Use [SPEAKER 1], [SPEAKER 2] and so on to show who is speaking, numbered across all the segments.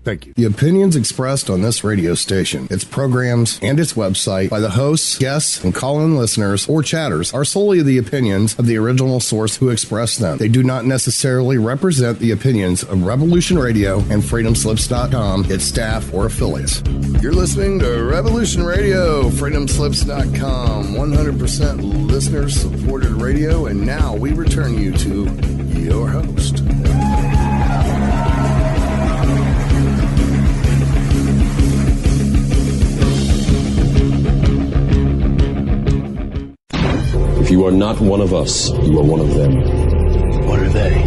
[SPEAKER 1] Thank you. The opinions expressed on this radio station, its programs, and its website by the hosts, guests, and call-in listeners or chatters are solely the opinions of the original source who expressed them. They do not necessarily represent the opinions of Revolution Radio and freedomslips.com, its staff, or affiliates. You're listening to Revolution Radio, freedomslips.com, 100% listener-supported radio, and now we return you to your host.
[SPEAKER 2] If you are not one of us, you are one of them.
[SPEAKER 3] What are they?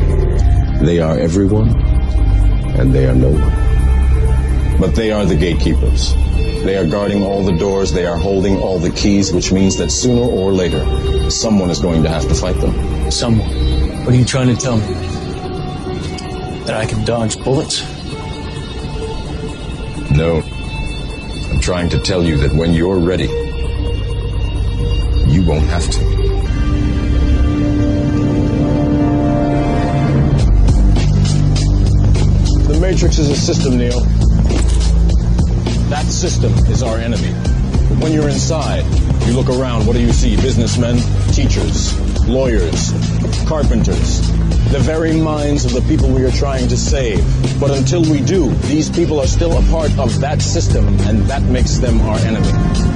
[SPEAKER 2] They are everyone, and they are no one. But they are the gatekeepers. They are guarding all the doors, they are holding all the keys, which means that sooner or later, someone is going to have to fight them.
[SPEAKER 3] Someone? What are you trying to tell me? That I can dodge bullets?
[SPEAKER 2] No. I'm trying to tell you that when you're ready, you won't have to.
[SPEAKER 4] The Matrix is a system, Neo. That system is our enemy. But when you're inside, you look around, what do you see? Businessmen, teachers, lawyers, carpenters, the very minds of the people we are trying to save. But until we do, these people are still a part of that system, and that makes them our enemy.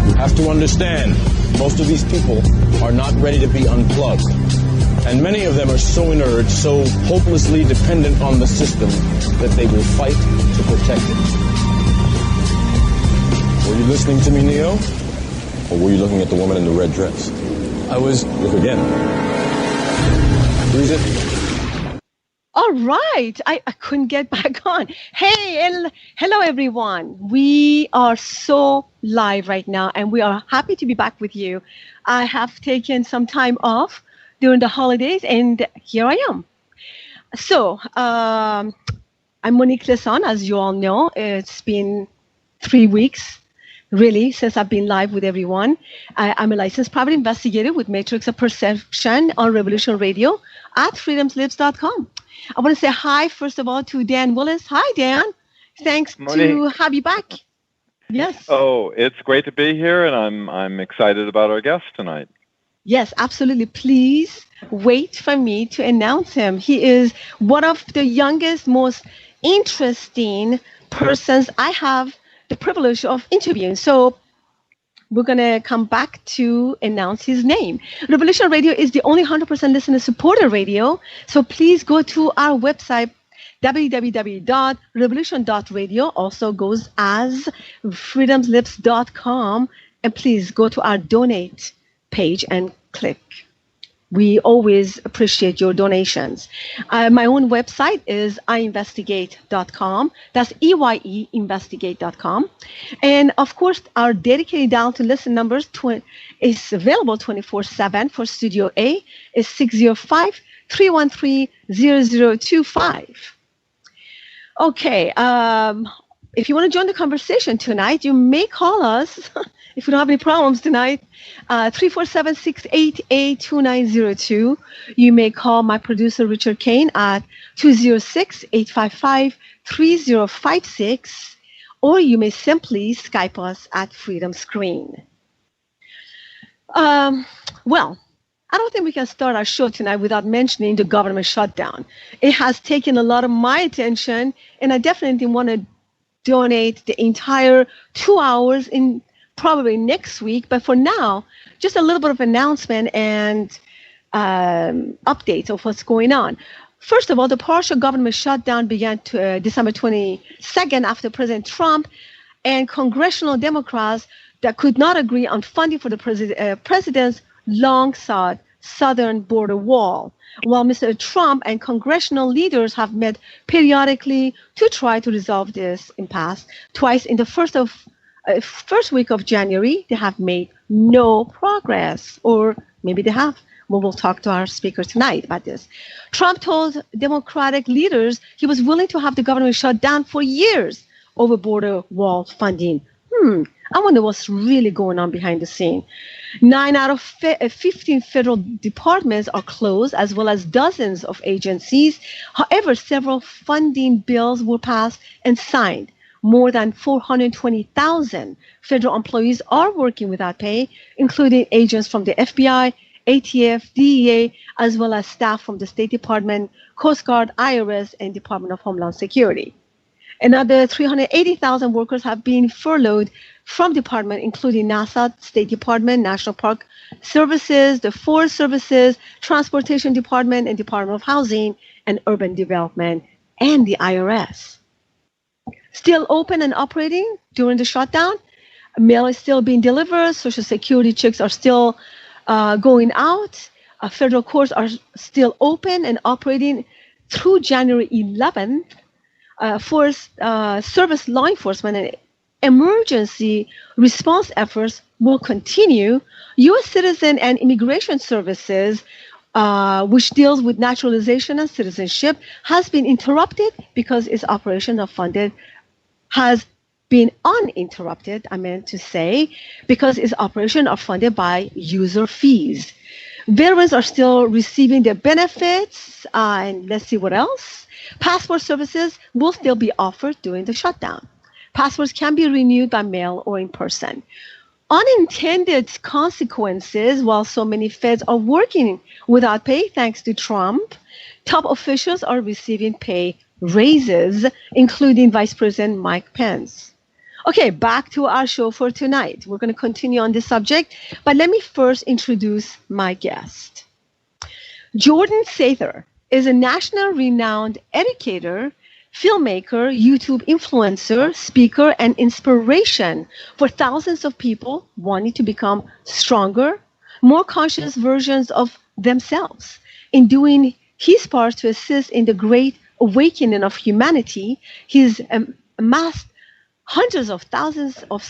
[SPEAKER 4] You have to understand, most of these people are not ready to be unplugged. And many of them are so inert, so hopelessly dependent on the system, that they will fight to protect it. Were you listening to me, Neo?
[SPEAKER 2] Or were you looking at the woman in the red dress?
[SPEAKER 3] I was...
[SPEAKER 2] Look again. Freeze it.
[SPEAKER 5] All right. I couldn't get back on. Hey, hello, everyone. We are so live right now, and we are happy to be back with you. I have taken some time off during the holidays, and here I am. So, I'm Monique Lesson, as you all know. It's been 3 weeks, really, since I've been live with everyone. I'm a licensed private investigator with Matrix of Perception on Revolution Radio at freedomslips.com. I want to say hi, first of all, to Dan Willis. Hi, Dan. Thanks to have you back. Yes.
[SPEAKER 6] Oh, it's great to be here, and I'm excited about our guest tonight.
[SPEAKER 5] Yes, absolutely. Please wait for me to announce him. He is one of the youngest, most interesting persons I have the privilege of interviewing. So we're going to come back to announce his name. Revolution Radio is the only 100% listener-supported radio. So please go to our website, www.revolution.radio, also goes as freedomslips.com. And please go to our donate page and click. We always appreciate your donations. My own website is iinvestigate.com. That's EYE investigate.com. And of course, our dedicated dial to listen numbers is available 24/7 for Studio A is 605-313-0025. Okay. If you want to join the conversation tonight, you may call us if you don't have any problems tonight. 347-688-2902. You may call my producer, Richard Kane, at 206-855-3056, or you may simply Skype us at Freedom Screen. Well, I don't think we can start our show tonight without mentioning the government shutdown. It has taken a lot of my attention, and I definitely want to donate the entire 2 hours in probably next week. But for now, just a little bit of announcement and updates of what's going on. First of all, the partial government shutdown began December 22nd after President Trump and congressional Democrats that could not agree on funding for the president's long-sought southern border wall. While Mr. Trump and congressional leaders have met periodically to try to resolve this impasse, twice in the first week of January, they have made no progress, or maybe they have. We'll talk to our speaker tonight about this. Trump told Democratic leaders he was willing to have the government shut down for years over border wall funding. I wonder what's really going on behind the scene. 9 out of 15 federal departments are closed, as well as dozens of agencies. However, several funding bills were passed and signed. More than 420,000 federal employees are working without pay, including agents from the FBI, ATF, DEA, as well as staff from the State Department, Coast Guard, IRS, and Department of Homeland Security. Another 380,000 workers have been furloughed from department, including NASA, State Department, National Park Services, the Forest Services, Transportation Department, and Department of Housing and Urban Development, and the IRS. Still open and operating during the shutdown. Mail is still being delivered. Social Security checks are still going out. Federal courts are still open and operating through January 11th. Forest Service law enforcement and emergency response efforts will continue. U.S. Citizen and Immigration Services, which deals with naturalization and citizenship, has been interrupted because its operations are funded, has been uninterrupted, I meant to say, because its operations are funded by user fees. Veterans are still receiving their benefits, and let's see what else. Passport services will still be offered during the shutdown. Passports can be renewed by mail or in person. Unintended consequences, while so many feds are working without pay thanks to Trump, top officials are receiving pay raises, including Vice President Mike Pence. Okay, back to our show for tonight. We're going to continue on this subject, but let me first introduce my guest. Jordan Sather is a national renowned educator, filmmaker, YouTube influencer, speaker, and inspiration for thousands of people wanting to become stronger, more conscious versions of themselves. In doing his part to assist in the great awakening of humanity, he's amassed hundreds of thousands of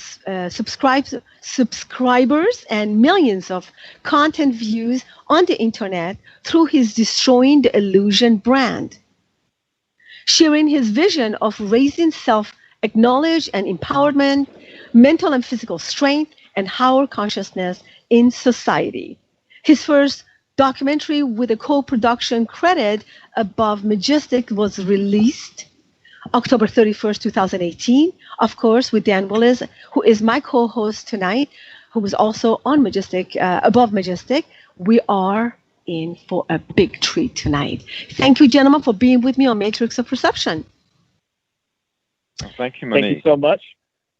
[SPEAKER 5] subscribers and millions of content views on the internet through his Destroying the Illusion brand, sharing his vision of raising self-acknowledge and empowerment, mental and physical strength, and higher consciousness in society. His first documentary with a co-production credit above Majestic was released October 31st, 2018, of course, with Dan Willis, who is my co-host tonight, who was also on Majestic, above Majestic. We are in for a big treat tonight. Thank you, gentlemen, for being with me on Matrix of Perception.
[SPEAKER 6] Thank you, Monique.
[SPEAKER 7] Thank you so much.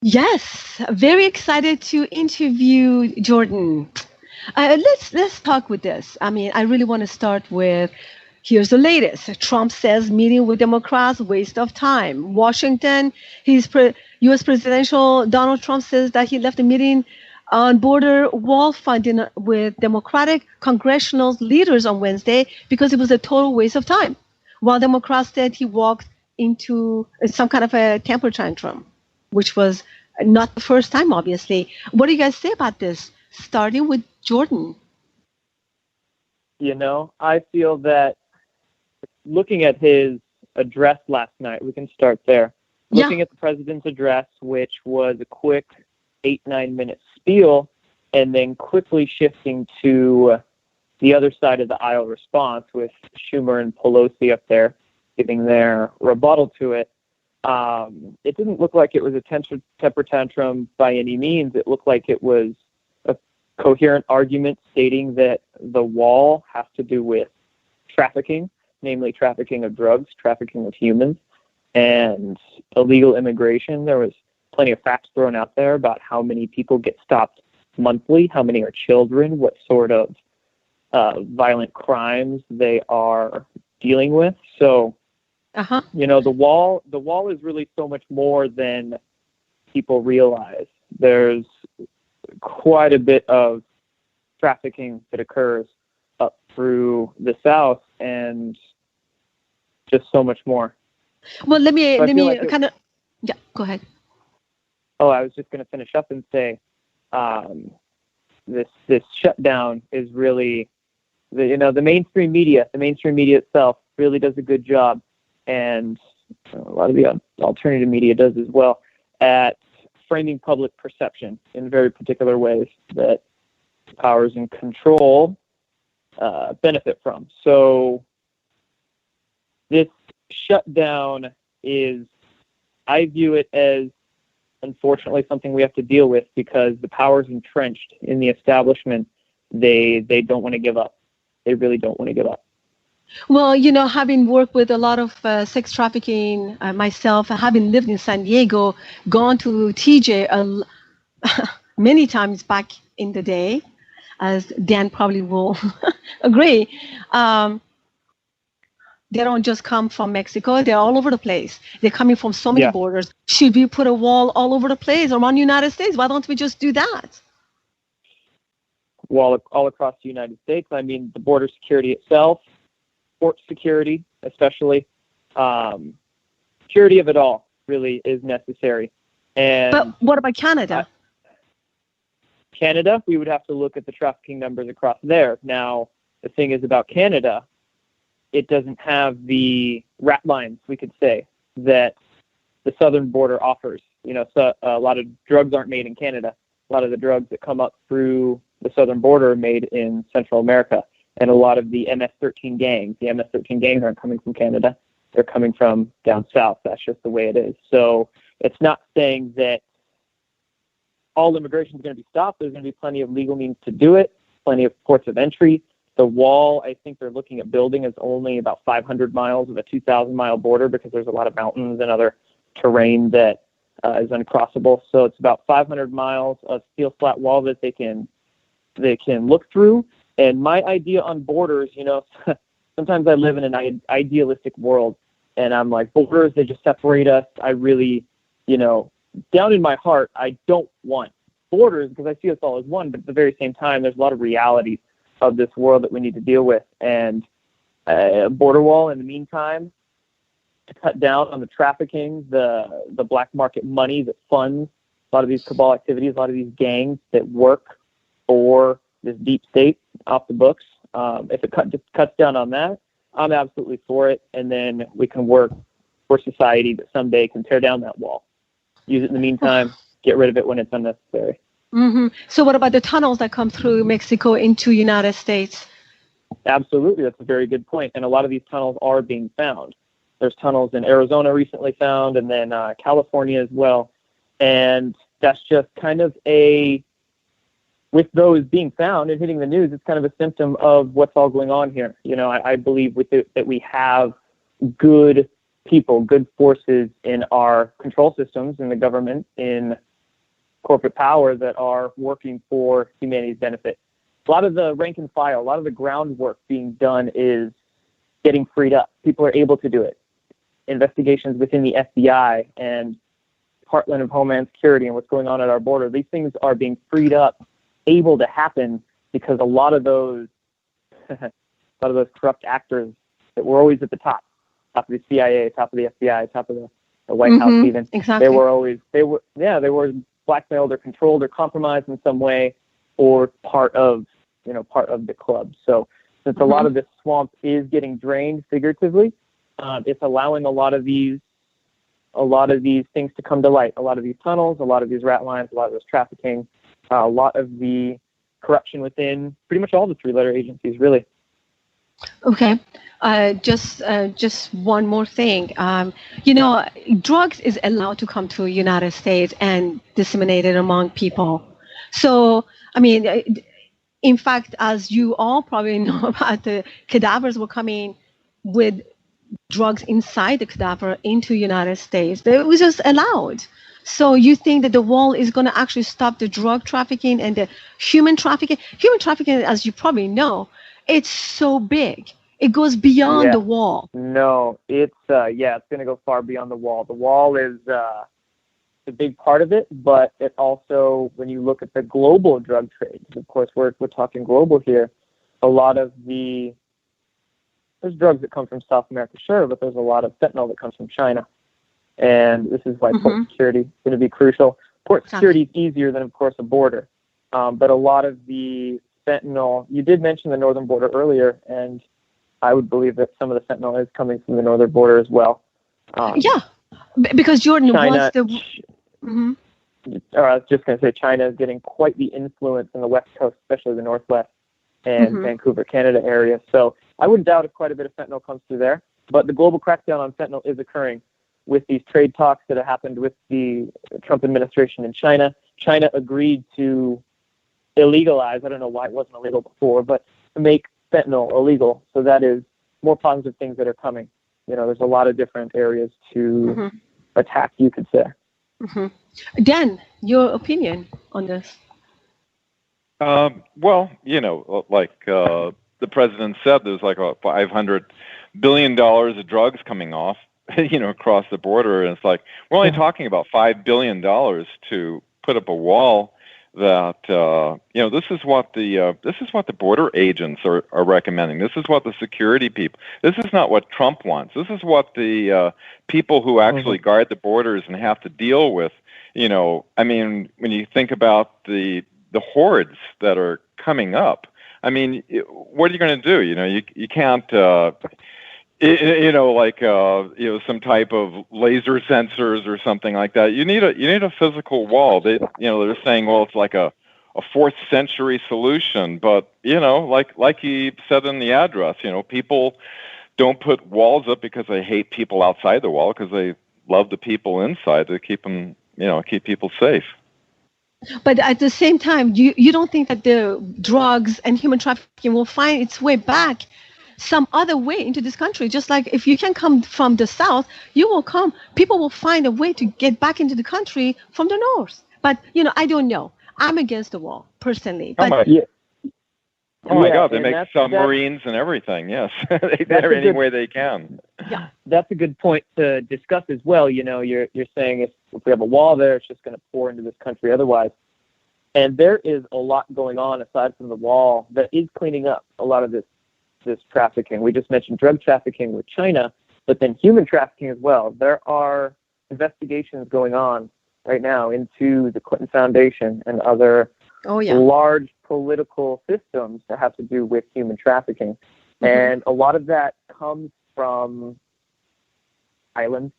[SPEAKER 5] Yes, very excited to interview Jordan. Let's talk with this. I mean, I really want to start with, here's the latest. Trump says meeting with Democrats, waste of time. Washington, U.S. presidential Donald Trump says that he left the meeting on border wall funding with Democratic congressional leaders on Wednesday because it was a total waste of time. While Democrats said he walked into some kind of a temper tantrum, which was not the first time, obviously. What do you guys say about this? Starting with Jordan.
[SPEAKER 7] You know, I feel that looking at his address last night, we can start there.
[SPEAKER 5] Yeah.
[SPEAKER 7] Looking at the president's address, which was a quick 8-9 minute spiel, and then quickly shifting to the other side of the aisle response with Schumer and Pelosi up there giving their rebuttal to it. It didn't look like it was a temper tantrum by any means. It looked like it was a coherent argument stating that the wall has to do with trafficking, namely trafficking of drugs, trafficking of humans, and illegal immigration. There was plenty of facts thrown out there about how many people get stopped monthly, how many are children, what sort of violent crimes they are dealing with. So, you know, the wall is really so much more than people realize. There's quite a bit of trafficking that occurs up through the South, and just so much more.
[SPEAKER 5] Well, let me
[SPEAKER 7] like
[SPEAKER 5] kind of, yeah, go ahead.
[SPEAKER 7] Oh, I was just going to finish up and say, this shutdown is really, the mainstream media itself really does a good job, and a lot of the alternative media does as well, at framing public perception in very particular ways that powers in control benefit from. So this shutdown is, I view it as, unfortunately, something we have to deal with because the powers entrenched in the establishment, they don't want to give up. They really don't want to give up.
[SPEAKER 5] Well, having worked with a lot of sex trafficking myself, having lived in San Diego, gone to TJ many times back in the day, as Dan probably will agree, they don't just come from Mexico. They're all over the place. They're coming from so many borders. Should we put a wall all over the place around the United States? Why don't we just do that?
[SPEAKER 7] Wall all across the United States. I mean, the border security itself, port security especially, security of it all really is necessary. And
[SPEAKER 5] but what about Canada?
[SPEAKER 7] Canada, we would have to look at the trafficking numbers across there. Now, the thing is about Canada, it doesn't have the rat lines, we could say, that the southern border offers. So a lot of drugs aren't made in Canada. A lot of the drugs that come up through the southern border are made in Central America. And a lot of the MS-13 gangs aren't coming from Canada. They're coming from down south. That's just the way it is. So it's not saying that all immigration is going to be stopped. There's going to be plenty of legal means to do it, plenty of ports of entry. The wall, I think they're looking at building, is only about 500 miles of a 2,000-mile border because there's a lot of mountains and other terrain that is uncrossable. So it's about 500 miles of steel flat wall that they can look through. And my idea on borders, sometimes I live in an idealistic world, and I'm like, borders, they just separate us. I really, down in my heart, I don't want borders because I see us all as one, but at the very same time, there's a lot of realities of this world that we need to deal with. And a border wall, in the meantime, to cut down on the trafficking, the black market money that funds a lot of these cabal activities, a lot of these gangs that work for this deep state off the books. If it cuts down on that, I'm absolutely for it. And then we can work for society that someday can tear down that wall. Use it in the meantime, get rid of it when it's unnecessary.
[SPEAKER 5] Mm-hmm. So what about the tunnels that come through Mexico into United States?
[SPEAKER 7] Absolutely. That's a very good point. And a lot of these tunnels are being found. There's tunnels in Arizona recently found, and then California as well. And that's just kind of with those being found and hitting the news, it's kind of a symptom of what's all going on here. I believe with it that we have good people, good forces in our control systems, in the government, in corporate power that are working for humanity's benefit. A lot of the rank and file, a lot of the groundwork being done is getting freed up. People are able to do it. Investigations within the FBI and Department of Homeland Security and what's going on at our border, these things are being freed up, able to happen because a lot of those corrupt actors that were always at the top of the CIA, top of the FBI, top of the White House even.
[SPEAKER 5] Exactly.
[SPEAKER 7] They were blackmailed or controlled or compromised in some way, or part of the club. So since a lot of this swamp is getting drained figuratively, it's allowing a lot of these things to come to light. A lot of these tunnels, a lot of these rat lines, a lot of this trafficking, a lot of the corruption within pretty much all the three-letter agencies, really.
[SPEAKER 5] Okay. Just one more thing. Drugs is allowed to come to the United States and disseminated among people. So, in fact, as you all probably know about, the cadavers were coming with drugs inside the cadaver into the United States. But it was just allowed. So you think that the wall is going to actually stop the drug trafficking and the human trafficking? Human trafficking, as you probably know, it's so big. It goes beyond the wall.
[SPEAKER 7] No, it's going to go far beyond the wall. The wall is a big part of it, but it also, when you look at the global drug trade, of course, we're talking global here, a lot of there's drugs that come from South America, sure, but there's a lot of fentanyl that comes from China. And this is why port security is going to be crucial. Port security is easier than, of course, a border. But a lot of the fentanyl, you did mention the northern border earlier, and I would believe that some of the fentanyl is coming from the northern border as well.
[SPEAKER 5] Because Jordan
[SPEAKER 7] China,
[SPEAKER 5] wants
[SPEAKER 7] or I was just going to say China is getting quite the influence in the West Coast, especially the Northwest and Vancouver, Canada area. So I wouldn't doubt if quite a bit of fentanyl comes through there. But the global crackdown on fentanyl is occurring with these trade talks that have happened with the Trump administration in China. China agreed to illegalize, I don't know why it wasn't illegal before, but to make fentanyl illegal. So that is more positive things that are coming. There's a lot of different areas to attack, you could say.
[SPEAKER 5] Dan, your opinion on this?
[SPEAKER 6] Well, like the president said, there's like $500 billion of drugs coming off, across the border. And it's like, we're only talking about $5 billion to put up a wall that, this is what the border agents are recommending. This is what the security people, this is not what Trump wants. This is what the people who actually guard the borders and have to deal with, when you think about the hordes that are coming up, what are you going to do? You can't, some type of laser sensors or something like that. You need a physical wall. They're saying, well, it's like a 4th century solution, but like he said in the address, people don't put walls up because they hate people outside the wall, because they love the people inside to keep them, keep people safe.
[SPEAKER 5] But at the same time, you don't think that the drugs and human trafficking will find its way back some other way into this country? Just like if you can come from the south, people will find a way to get back into the country from the north. But, I don't know. I'm against the wall, personally. But
[SPEAKER 6] Oh my God, they make submarines and everything, yes. They're any way they can.
[SPEAKER 7] Yeah, that's a good point to discuss as well. You're saying if we have a wall there, it's just going to pour into this country otherwise. And there is a lot going on aside from the wall that is cleaning up a lot of this trafficking. We just mentioned drug trafficking with China, but then human trafficking as well. There are investigations going on right now into the Clinton Foundation and other large political systems that have to do with human trafficking. And a lot of that comes from islands,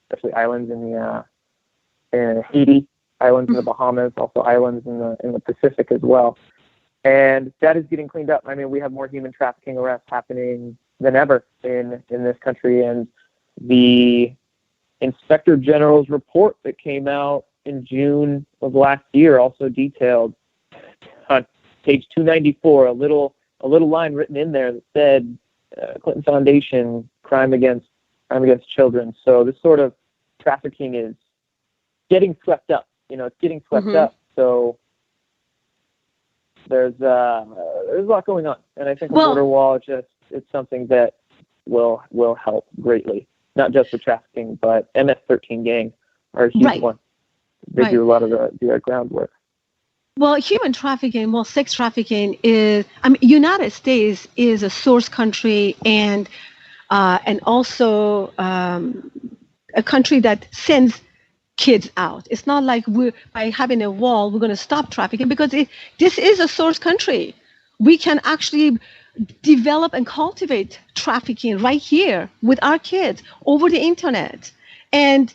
[SPEAKER 7] especially islands in Haiti, islands in the Bahamas, also islands in the Pacific as well. And that is getting cleaned up. We have more human trafficking arrests happening than ever in this country. And the Inspector General's report that came out in June of last year also detailed on page 294 a little line written in there that said Clinton Foundation, crime against children. So this sort of trafficking is getting swept up. It's getting swept up. So there's a lot going on, and I think the border wall it's something that will help greatly, not just the trafficking, but MS-13 gang are a huge one. They do a lot of the groundwork.
[SPEAKER 5] Well, human trafficking, sex trafficking is, United States is a source country and also a country that sends kids out. It's not like by having a wall, we're going to stop trafficking, because this is a source country. We can actually develop and cultivate trafficking right here with our kids over the internet. And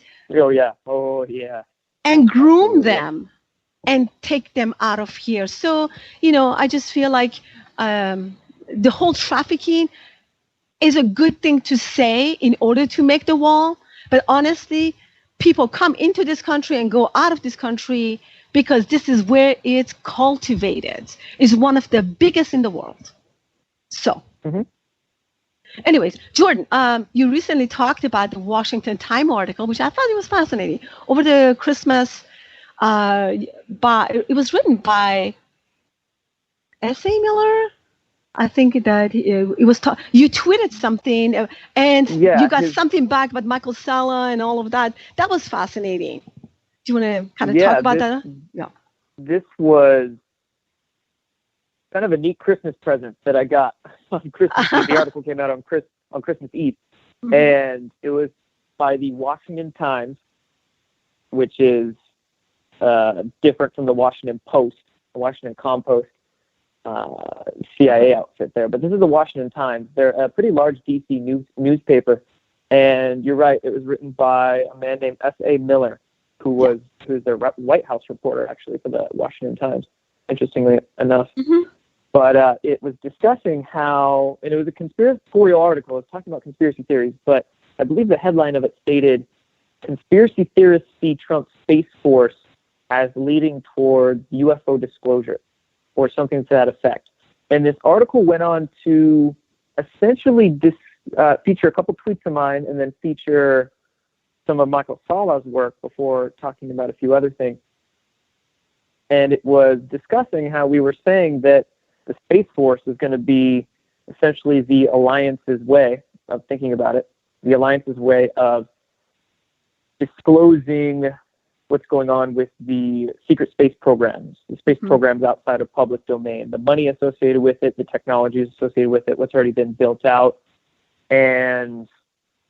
[SPEAKER 5] and groom them and take them out of here. So, I just feel like the whole trafficking is a good thing to say in order to make the wall. But honestly, people come into this country and go out of this country because this is where it's cultivated. It's one of the biggest in the world. So, anyways, Jordan, you recently talked about the Washington Times article, which I thought it was fascinating. Over the Christmas, it was written by S.A. Miller. I think that it was. You tweeted something, and you got something back about Michael Salla and all of that. That was fascinating. Do you want to kind of talk about that? Yeah.
[SPEAKER 7] This was kind of a neat Christmas present that I got on Christmas Eve. The article came out on Christmas Eve, and it was by the Washington Times, which is different from the Washington Post, the Washington Compost. CIA outfit there, but this is the Washington Times. They're a pretty large DC newspaper, and you're right, it was written by a man named S.A. Miller, who's their White House reporter, actually, for the Washington Times, interestingly enough.
[SPEAKER 5] Mm-hmm.
[SPEAKER 7] But it was discussing how, and it was a conspiratorial article, it was talking about conspiracy theories, but I believe the headline of it stated, "Conspiracy theorists see Trump's Space Force as leading towards UFO disclosure," or something to that effect. And this article went on to essentially feature a couple tweets of mine and then feature some of Michael Sala's work before talking about a few other things. And it was discussing how we were saying that the Space Force is going to be essentially the Alliance's way of thinking about it, the Alliance's way of disclosing what's going on with the secret space programs, the space programs outside of public domain, the money associated with it, the technologies associated with it, what's already been built out, and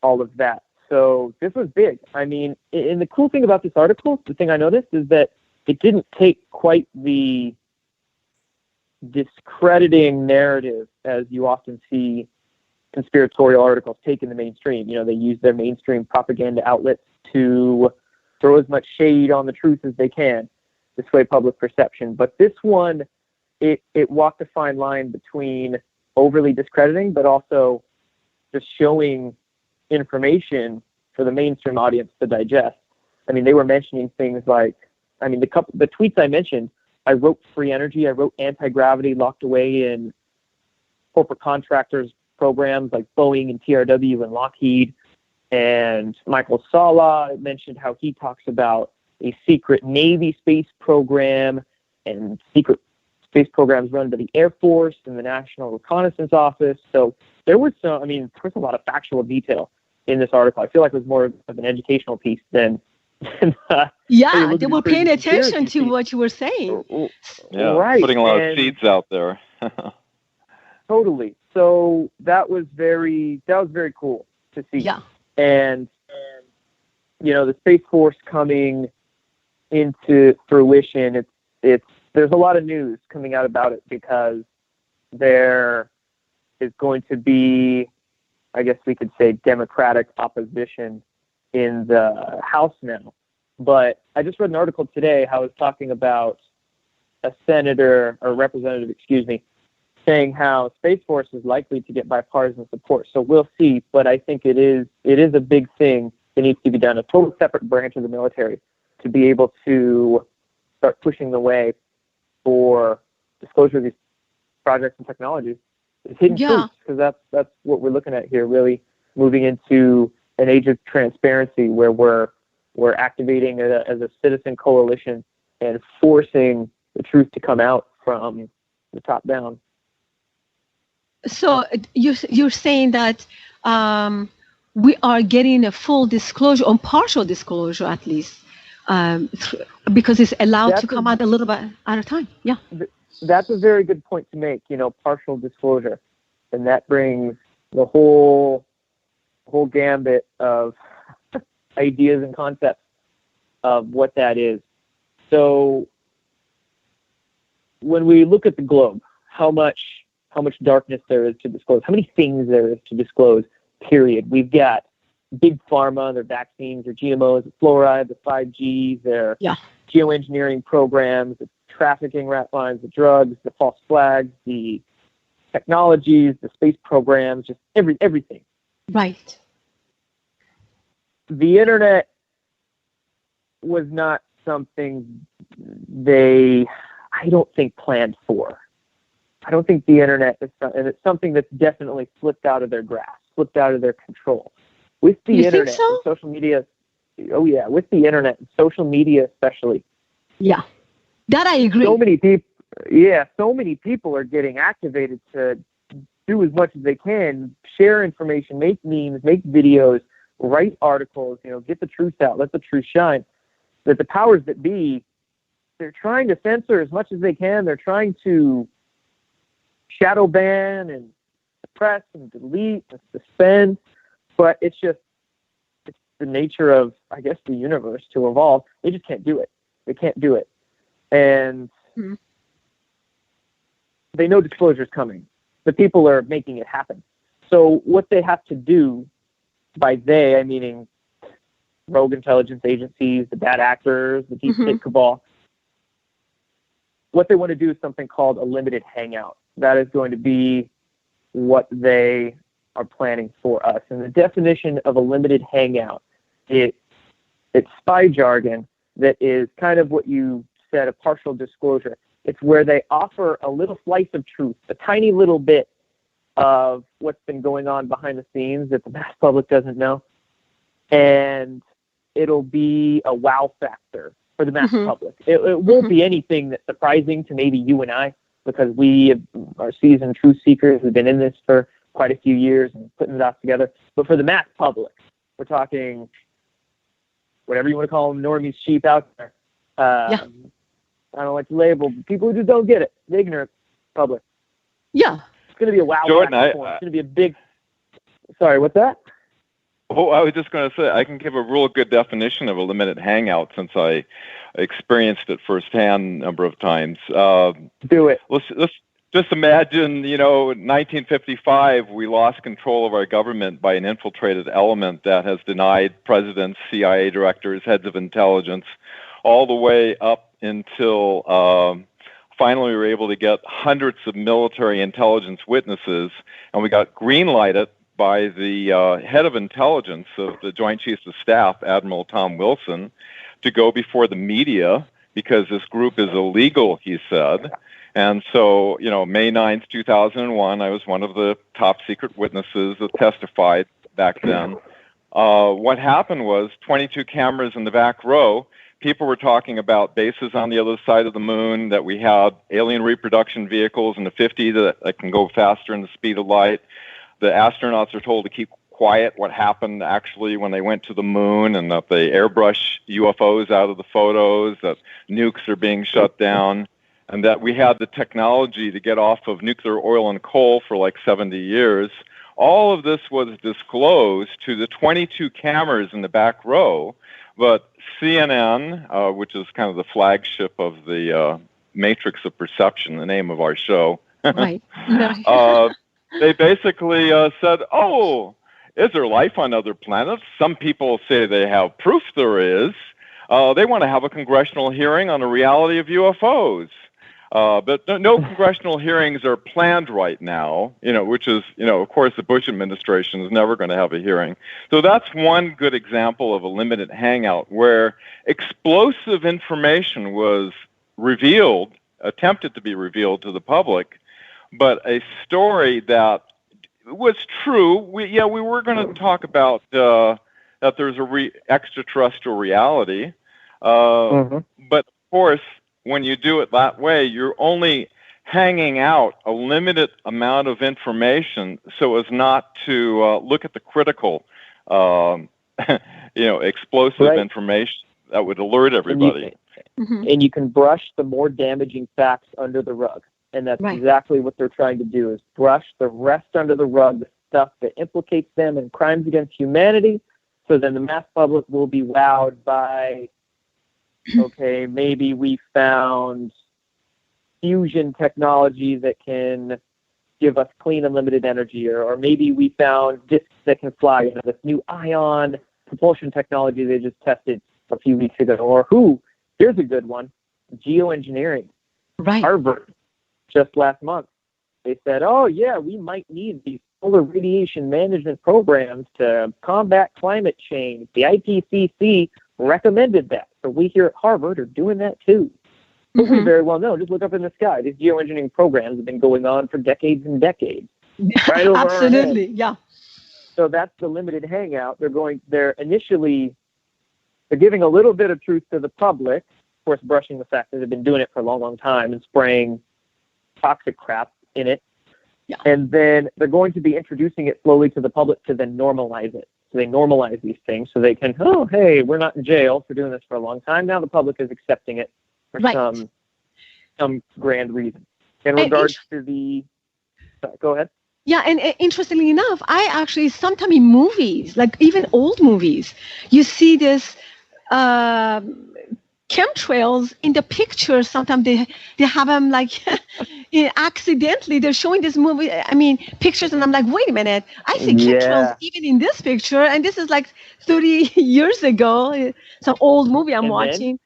[SPEAKER 7] all of that. So this was big. I mean, and the cool thing about this article, the thing I noticed, is that it didn't take quite the discrediting narrative as you often see conspiratorial articles take in the mainstream. You know, they use their mainstream propaganda outlets to throw as much shade on the truth as they can, to sway public perception. But this one, it walked a fine line between overly discrediting, but also just showing information for the mainstream audience to digest. I mean, they were mentioning things like, I mean, the tweets I mentioned, I wrote free energy, I wrote anti-gravity locked away in corporate contractors programs like Boeing and TRW and Lockheed. And Michael Sala mentioned how he talks about a secret Navy space program and secret space programs run by the Air Force and the National Reconnaissance Office. So there was a lot of factual detail in this article. I feel like it was more of an educational piece than
[SPEAKER 5] yeah, they were paying attention to what you were saying.
[SPEAKER 6] Yeah,
[SPEAKER 7] right.
[SPEAKER 6] Putting a lot of seeds out there.
[SPEAKER 7] Totally. So that was very cool to see.
[SPEAKER 5] Yeah.
[SPEAKER 7] And you know, the Space Force coming into fruition, there's a lot of news coming out about it because there is going to be, I guess we could say, Democratic opposition in the House now. But I just read an article today how it's talking about a senator or representative, saying how Space Force is likely to get bipartisan support. So we'll see. But I think it is a big thing that needs to be done, a total separate branch of the military to be able to start pushing the way for disclosure of these projects and technologies. It's hidden truths, because that's what we're looking at here, really moving into an age of transparency where we're activating as a citizen coalition and forcing the truth to come out from the top down.
[SPEAKER 5] So you're saying that we are getting a full disclosure, or partial disclosure at least, because it's allowed to come out a little bit at a time. Yeah.
[SPEAKER 7] That's a very good point to make, partial disclosure. And that brings the whole gambit of ideas and concepts of what that is. So when we look at the globe, how much darkness there is to disclose, how many things there is to disclose, period. We've got big pharma, their vaccines, their GMOs, the fluoride, the 5G, their geoengineering programs, the trafficking rat lines, the drugs, the false flags, the technologies, the space programs, just everything.
[SPEAKER 5] Right.
[SPEAKER 7] The internet was not something I don't think, planned for. I don't think the internet is, and it's something that's definitely slipped out of their grasp, slipped out of their control. With the internet and social media, with the internet and social media especially.
[SPEAKER 5] Yeah, that I agree.
[SPEAKER 7] So many people are getting activated to do as much as they can, share information, make memes, make videos, write articles, get the truth out, let the truth shine. That the powers that be, they're trying to censor as much as they can. They're trying to shadow ban and suppress and delete and suspend, but it's the nature of, I guess, the universe to evolve. They just can't do it. They can't do it. And they know disclosure is coming. The people are making it happen. So what they have to do, by they, I meaning rogue intelligence agencies, the bad actors, the deep state cabal. What they want to do is something called a limited hangout. That is going to be what they are planning for us. And the definition of a limited hangout, it's spy jargon that is kind of what you said, a partial disclosure. It's where they offer a little slice of truth, a tiny little bit of what's been going on behind the scenes that the mass public doesn't know. And it'll be a wow factor for the mass public. It won't be anything that's surprising to maybe you and I, because we are seasoned truth seekers. We've been in this for quite a few years and putting the dots together. But for the mass public, we're talking whatever you want to call them, normies, sheep out there. I don't like to label people who just don't get it, the ignorant public.
[SPEAKER 5] Yeah.
[SPEAKER 7] It's going to be a wow
[SPEAKER 6] Jordan,
[SPEAKER 7] factor. It's going to be a big... Sorry, what's that?
[SPEAKER 6] Oh, I was just going to say, I can give a real good definition of a limited hangout since I experienced it firsthand a number of times.
[SPEAKER 7] Do it.
[SPEAKER 6] Let's just imagine, in 1955, we lost control of our government by an infiltrated element that has denied presidents, CIA directors, heads of intelligence, all the way up until finally we were able to get hundreds of military intelligence witnesses, and we got green-lighted by the head of intelligence of the Joint Chiefs of Staff, Admiral Tom Wilson, to go before the media because this group is illegal, he said. And so, May 9th, 2001, I was one of the top secret witnesses that testified back then. What happened was 22 cameras in the back row. People were talking about bases on the other side of the moon, that we had alien reproduction vehicles in the 50s that can go faster than the speed of light. The astronauts are told to keep quiet what happened actually when they went to the moon, and that they airbrush UFOs out of the photos, that nukes are being shut down, and that we had the technology to get off of nuclear oil and coal for like 70 years. All of this was disclosed to the 22 cameras in the back row, but CNN, which is kind of the flagship of the Matrix of Perception, the name of our show,
[SPEAKER 5] Right.
[SPEAKER 6] they basically said, oh, is there life on other planets? Some people say they have proof there is. They want to have a congressional hearing on the reality of UFOs. But no congressional hearings are planned right now, which is, of course, the Bush administration is never going to have a hearing. So that's one good example of a limited hangout where explosive information was revealed, attempted to be revealed to the public, but a story that was true. We were going to talk about that there's a extraterrestrial reality, but of course, when you do it that way, you're only hanging out a limited amount of information so as not to look at the critical, explosive information that would alert everybody.
[SPEAKER 7] And you can brush the more damaging facts under the rug. And that's exactly what they're trying to do, is brush the rest under the rug, the stuff that implicates them in crimes against humanity, so then the mass public will be wowed by, okay, maybe we found fusion technology that can give us clean, unlimited energy, or maybe we found discs that can fly, this new ion propulsion technology they just tested a few weeks ago. Or here's a good one, geoengineering.
[SPEAKER 5] Right.
[SPEAKER 7] Harvard. Just last month, they said, oh, yeah, we might need these solar radiation management programs to combat climate change. The IPCC recommended that. So we here at Harvard are doing that too. But we very well know, just look up in the sky. These geoengineering programs have been going on for decades and decades. Right over
[SPEAKER 5] Absolutely, yeah.
[SPEAKER 7] So that's the limited hangout. They're giving a little bit of truth to the public, of course, brushing the fact that they've been doing it for a long, long time and spraying toxic crap in it. Yeah. And then they're going to be introducing it slowly to the public to then normalize it. So they normalize these things so they can, oh, hey, we're not in jail for doing this for a long time. Now the public is accepting it for some grand reason. In regards to the... Go ahead.
[SPEAKER 5] Yeah, and interestingly enough, I actually, sometimes in movies, like even old movies, you see this chemtrails in the pictures. Sometimes they have them like accidentally. They're showing this movie. I mean, pictures, and I'm like, wait a minute. I see chemtrails even in this picture, and this is like 30 years ago. Some old movie I'm watching.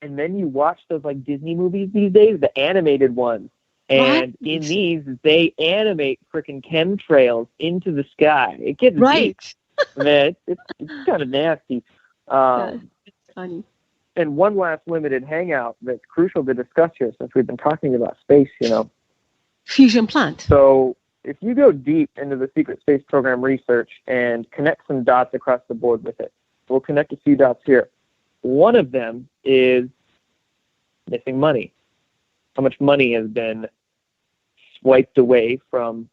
[SPEAKER 7] And then you watch those like Disney movies these days, the animated ones. And in these, they animate freaking chemtrails into the sky. It gets deep. Man, it's kind of nasty.
[SPEAKER 5] It's funny.
[SPEAKER 7] And one last limited hangout that's crucial to discuss here, since we've been talking about space,
[SPEAKER 5] Fusion plant.
[SPEAKER 7] So if you go deep into the secret space program research and connect some dots across the board with it, we'll connect a few dots here. One of them is missing money. How much money has been swiped away from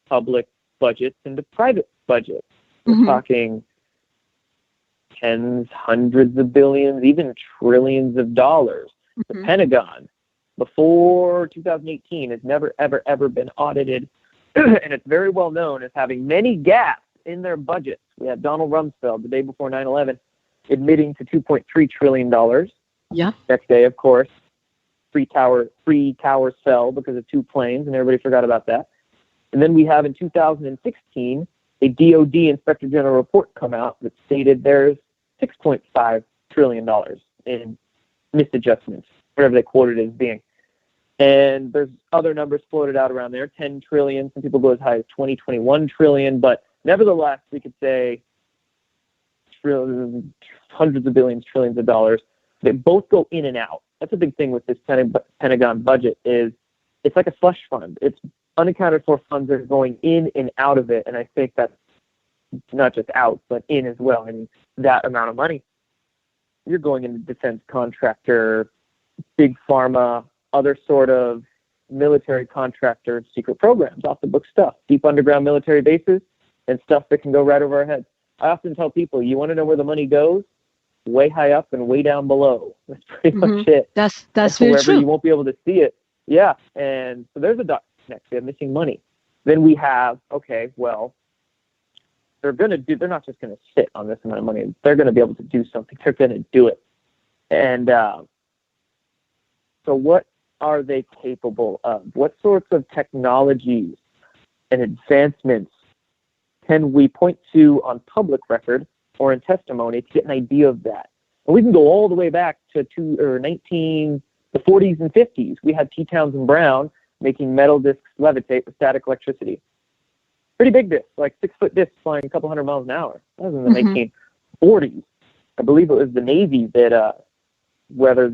[SPEAKER 7] public budgets into private budgets? We're talking tens, hundreds of billions, even trillions of dollars. The Pentagon, before 2018, has never, ever, ever been audited, and it's very well known as having many gaps in their budgets. We had Donald Rumsfeld the day before 9/11 admitting to $2.3 trillion.
[SPEAKER 5] Yeah.
[SPEAKER 7] Next day, of course, three towers fell because of 2 planes, and everybody forgot about that. And then we have in 2016 a DOD Inspector General report come out that stated there's $6.5 trillion in misadjustments, whatever they quoted it as being. And there's other numbers floated out around there, 10 trillion. Some people go as high as 20, 21 trillion. But nevertheless, we could say trillions, hundreds of billions, trillions of dollars. They both go in and out. That's a big thing with this Pentagon budget is it's like a slush fund. It's unaccounted for funds that are going in and out of it. And I think that's not just out, but in as well. I mean, that amount of money, you're going into defense contractor, big pharma, other sort of military contractor, secret programs, off the book stuff, deep underground military bases, and stuff that can go right over our heads. I often tell people, you want to know where the money goes? Way high up and way down below. That's pretty much it.
[SPEAKER 5] That's very
[SPEAKER 7] wherever
[SPEAKER 5] true.
[SPEAKER 7] You won't be able to see it. Yeah, and so there's a dot next. We have missing money. Then we have, okay, well, they're not just going to sit on this amount of money. They're going to be able to do something. They're going to do it. And so what are they capable of? What sorts of technologies and advancements can we point to on public record or in testimony to get an idea of that? And we can go all the way back to the 40s and 50s. We had T. Townsend Brown making metal discs levitate with static electricity. Pretty big discs, like 6-foot discs flying a couple hundred miles an hour. That was in the 1940s. I believe it was the Navy that, whether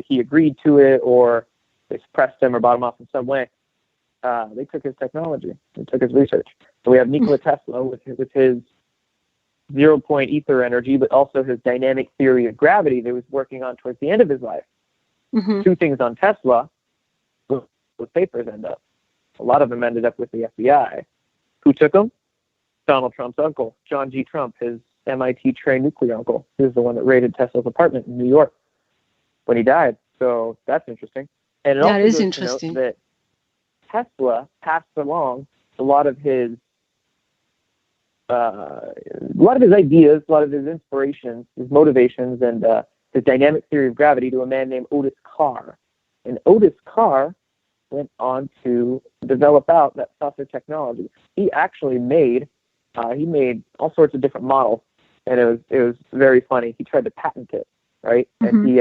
[SPEAKER 7] he agreed to it or they suppressed him or bought him off in some way, they took his technology. They took his research. So we have Nikola Tesla with his zero-point ether energy, but also his dynamic theory of gravity that he was working on towards the end of his life. 2 things on Tesla, those papers end up. A lot of them ended up with the FBI. Who took them? Donald Trump's uncle, John G. Trump, his MIT-trained nuclear uncle. He was the one that raided Tesla's apartment in New York when he died. So that's interesting. And
[SPEAKER 5] that is interesting.
[SPEAKER 7] That Tesla passed along a lot of his ideas, a lot of his inspirations, his motivations, and his dynamic theory of gravity to a man named Otis Carr. And Otis Carr went on to develop out that Sather technology. He actually made all sorts of different models, and it was very funny. He tried to patent it, right? And he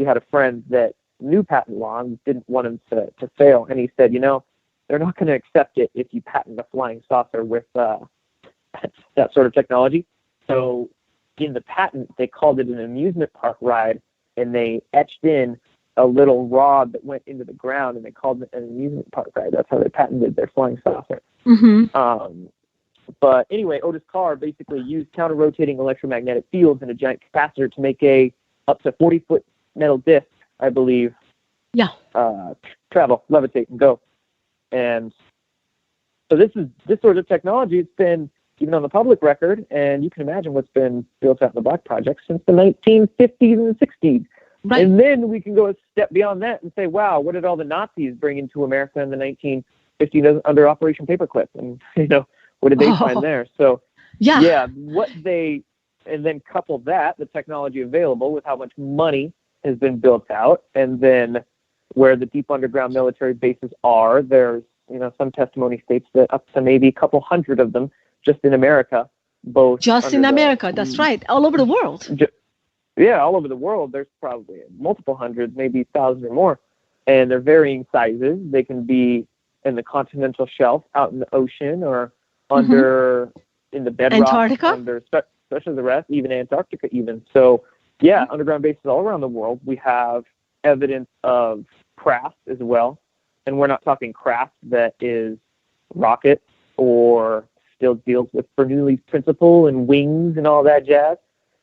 [SPEAKER 7] had a friend that knew patent law and didn't want him to fail. And he said, they're not going to accept it if you patent a flying saucer with that sort of technology. So in the patent, they called it an amusement park ride, and they etched in a little rod that went into the ground, and they called it an amusement park ride. That's how they patented their flying saucer. But anyway, Otis Carr basically used counter-rotating electromagnetic fields and a giant capacitor to make a up to 40-foot metal disc, I believe, travel, levitate, and go. And so this sort of technology. It's been even on the public record, and you can imagine what's been built out in the Black Project since the 1950s and 60s. Right. And then we can go a step beyond that and say, wow, what did all the Nazis bring into America in the 1950s under Operation Paperclip? And, what did they find there? So, what they and then couple that, the technology available, with how much money has been built out, and then where the deep underground military bases are, there's, some testimony states that up to maybe a couple hundred of them just in America, both
[SPEAKER 5] just in America. That's right. All over the world.
[SPEAKER 7] All over the world. There's probably multiple hundreds, maybe thousands or more, and they're varying sizes. They can be in the continental shelf, out in the ocean, or under in the bedrock,
[SPEAKER 5] Antarctica,
[SPEAKER 7] under especially the rest, even Antarctica, even. So, yeah, underground bases all around the world. We have evidence of craft as well, and we're not talking craft that is rocket or still deals with Bernoulli's principle and wings and all that jazz,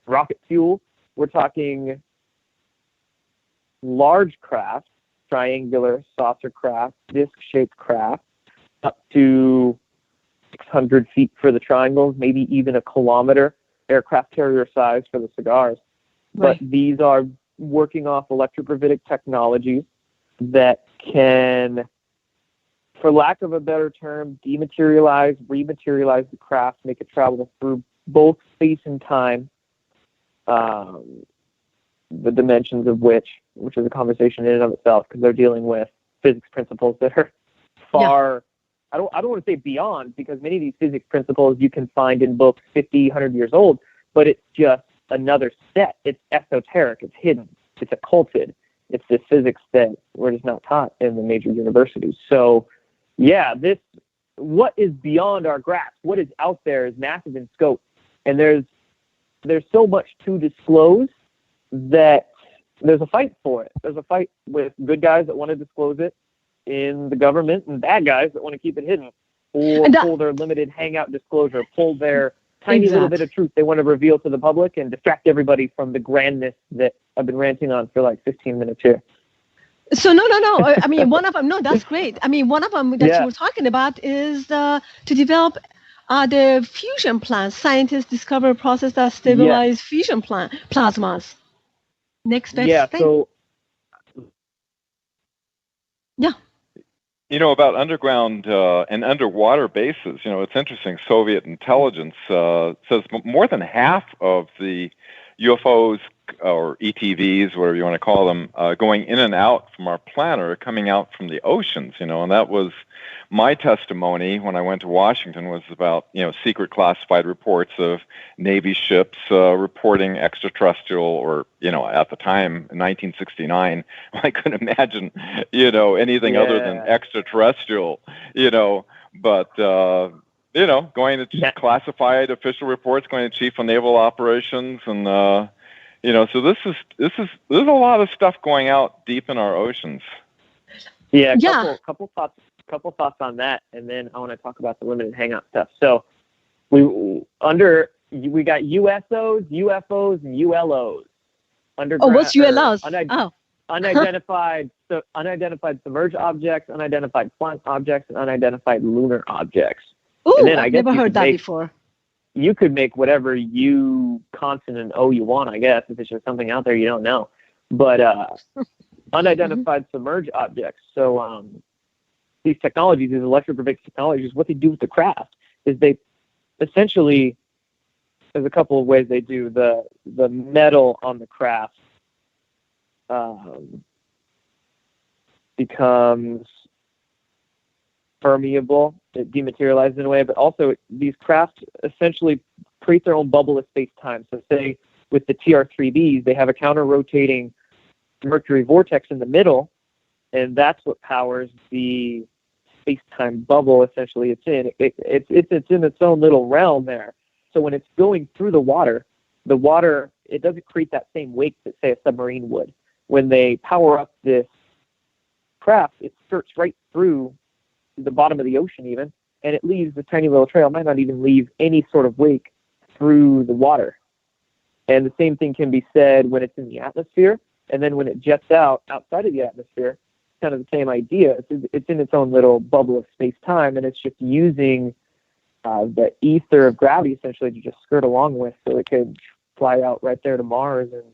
[SPEAKER 7] rocket fuel. We're talking large craft, triangular, saucer craft, disc-shaped craft, up to 600 feet for the triangles, maybe even a kilometer, aircraft carrier size for the cigars.
[SPEAKER 5] Right.
[SPEAKER 7] But these are working off electrogravitic technologies that can, for lack of a better term, dematerialize, rematerialize the craft, make it travel through both space and time, the dimensions of which is a conversation in and of itself, because they're dealing with physics principles that are far, I don't want to say beyond, because many of these physics principles you can find in books 50, 100 years old, but it's just another set. It's esoteric, it's hidden, it's occulted. It's this physics that we're just not taught in the major universities. So, yeah, what is beyond our grasp, what is out there is massive in scope. And there's so much to disclose that there's a fight for it. There's a fight with good guys that want to disclose it in the government and bad guys that want to keep it hidden, or pull their limited hangout disclosure, pull their tiny little bit of truth they want to reveal to the public and distract everybody from the grandness that I've been ranting on for like 15 minutes here.
[SPEAKER 5] So no. I mean, one of them, no, that's great. I mean, one of them that you were talking about is to develop the fusion plants. Scientists discover a process that stabilize fusion plasmas. Next best thing.
[SPEAKER 7] So
[SPEAKER 6] about underground and underwater bases, it's interesting. Soviet intelligence says more than half of the UFOs or ETVs, whatever you want to call them, going in and out from our planet are coming out from the oceans, and that was my testimony when I went to Washington, was about, secret classified reports of Navy ships reporting extraterrestrial, or, at the time, in 1969, I couldn't imagine, anything other than extraterrestrial, but, going to classified official reports, going to Chief of Naval Operations, and, so there's a lot of stuff going out deep in our oceans.
[SPEAKER 7] Yeah, couple thoughts on that, and then I want to talk about the limited hangout stuff. So we got USOs, UFOs, and ULOs. Underground,
[SPEAKER 5] what's ULOs?
[SPEAKER 7] Unidentified submerged objects, unidentified plant objects, and unidentified lunar objects.
[SPEAKER 5] Ooh,
[SPEAKER 7] and then
[SPEAKER 5] I've never heard that before.
[SPEAKER 7] You could make whatever U consonant O you want, I guess, if it's just something out there you don't know. But unidentified submerged objects. So these technologies, these electrogravitic technologies, what they do with the craft is they essentially, there's a couple of ways they do. The metal on the craft becomes permeable. It dematerializes in a way, but also these crafts essentially create their own bubble of space-time. So say with the TR-3Bs, they have a counter-rotating mercury vortex in the middle, and that's what powers the space-time bubble essentially it's in. It's in its own little realm there. So when it's going through the water, it doesn't create that same wake that, say, a submarine would. When they power up this craft, it skirts right through the bottom of the ocean even, and it leaves a tiny little trail. It might not even leave any sort of wake through the water. And the same thing can be said when it's in the atmosphere, and then when it jets out outside of the atmosphere, kind of the same idea. It's in its own little bubble of space-time, and it's just using the ether of gravity essentially to just skirt along with, so it could fly out right there to Mars and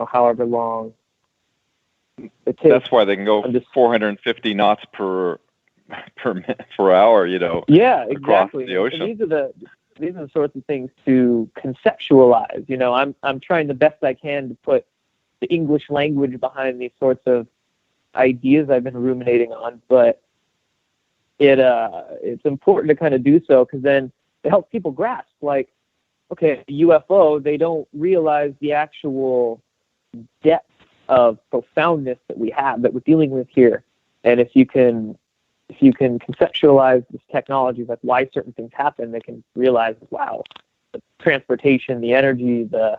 [SPEAKER 7] however long it takes.
[SPEAKER 6] That's why they can go 450 knots per hour,
[SPEAKER 7] yeah,
[SPEAKER 6] across
[SPEAKER 7] exactly.
[SPEAKER 6] the ocean.
[SPEAKER 7] And the sorts of things to conceptualize. You know, I'm trying the best I can to put the English language behind these sorts of ideas I've been ruminating on, but it's important to kind of do so, because then it helps people grasp, like, okay, a UFO, they don't realize the actual depth of profoundness that we have, that we're dealing with here. And if you can conceptualize this technology, like why certain things happen, they can realize, wow, the transportation, the energy, the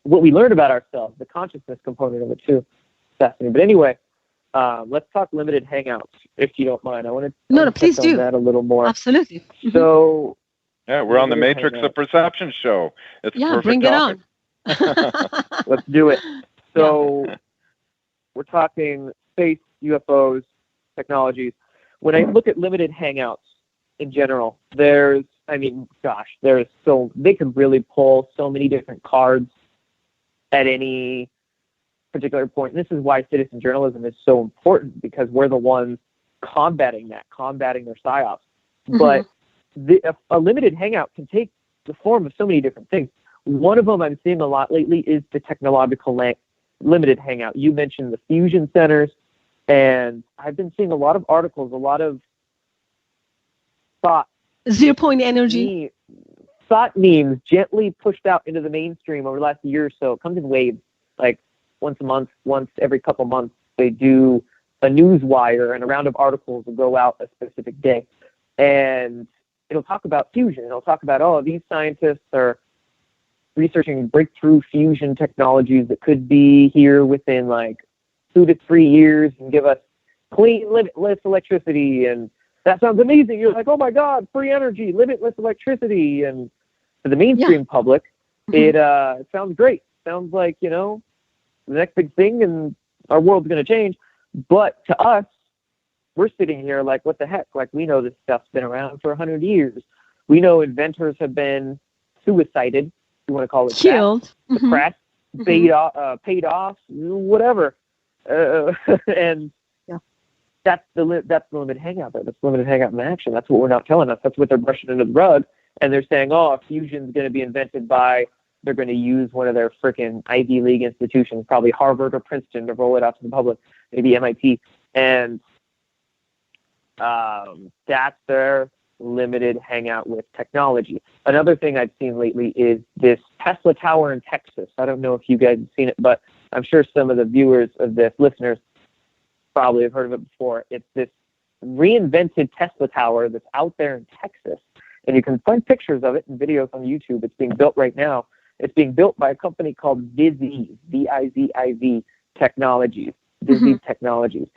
[SPEAKER 7] what we learn about ourselves, the consciousness component of it too. Fascinating. But anyway, let's talk limited hangouts, if you don't mind. I want to
[SPEAKER 5] please
[SPEAKER 7] touch
[SPEAKER 5] do
[SPEAKER 7] on that a little more.
[SPEAKER 5] Absolutely.
[SPEAKER 7] So
[SPEAKER 6] yeah, we're on the Matrix of Perception show. It's perfect
[SPEAKER 5] bring
[SPEAKER 6] topic.
[SPEAKER 5] it on.
[SPEAKER 7] Let's do it. So we're talking space, UFOs, technologies. When I look at limited hangouts in general, they can really pull so many different cards at any particular point. And this is why citizen journalism is so important, because we're the ones combating their psyops.
[SPEAKER 5] Mm-hmm.
[SPEAKER 7] But a limited hangout can take the form of so many different things. One of them I'm seeing a lot lately is the technological limited hangout. You mentioned the fusion centers, and I've been seeing a lot of articles, a lot of thought.
[SPEAKER 5] 0 point energy.
[SPEAKER 7] Thought memes gently pushed out into the mainstream over the last year or so. It comes in waves, like once a month, once every couple months. They do a news wire, and a round of articles will go out a specific day. And it'll talk about fusion. It'll talk about, these scientists are researching breakthrough fusion technologies that could be here within like 2 to 3 years and give us clean, limitless electricity. And that sounds amazing. You're like, oh my God, free energy, limitless electricity. And to the mainstream public, it sounds great. Sounds like, the next big thing and our world's going to change. But to us, we're sitting here like, what the heck? Like, we know this stuff's been around for 100 years. We know inventors have been suicided, if you want to call it
[SPEAKER 5] killed,
[SPEAKER 7] that, suppressed, paid off, whatever. And that's the limited hangout there. That's the limited hangout in action. That's what we're not telling us. That's what they're brushing under the rug. And they're saying, fusion's going to be invented by, they're going to use one of their freaking Ivy League institutions, probably Harvard or Princeton, to roll it out to the public, maybe MIT. And that's their limited hangout with technology. Another thing I've seen lately is this Tesla Tower in Texas. I don't know if you guys have seen it, but I'm sure some of the viewers of this, listeners, probably have heard of it before. It's this reinvented Tesla Tower that's out there in Texas. And you can find pictures of it and videos on YouTube. It's being built right now. It's being built by a company called Viziv, V-I-Z-I-V Technologies, Viziv Technologies.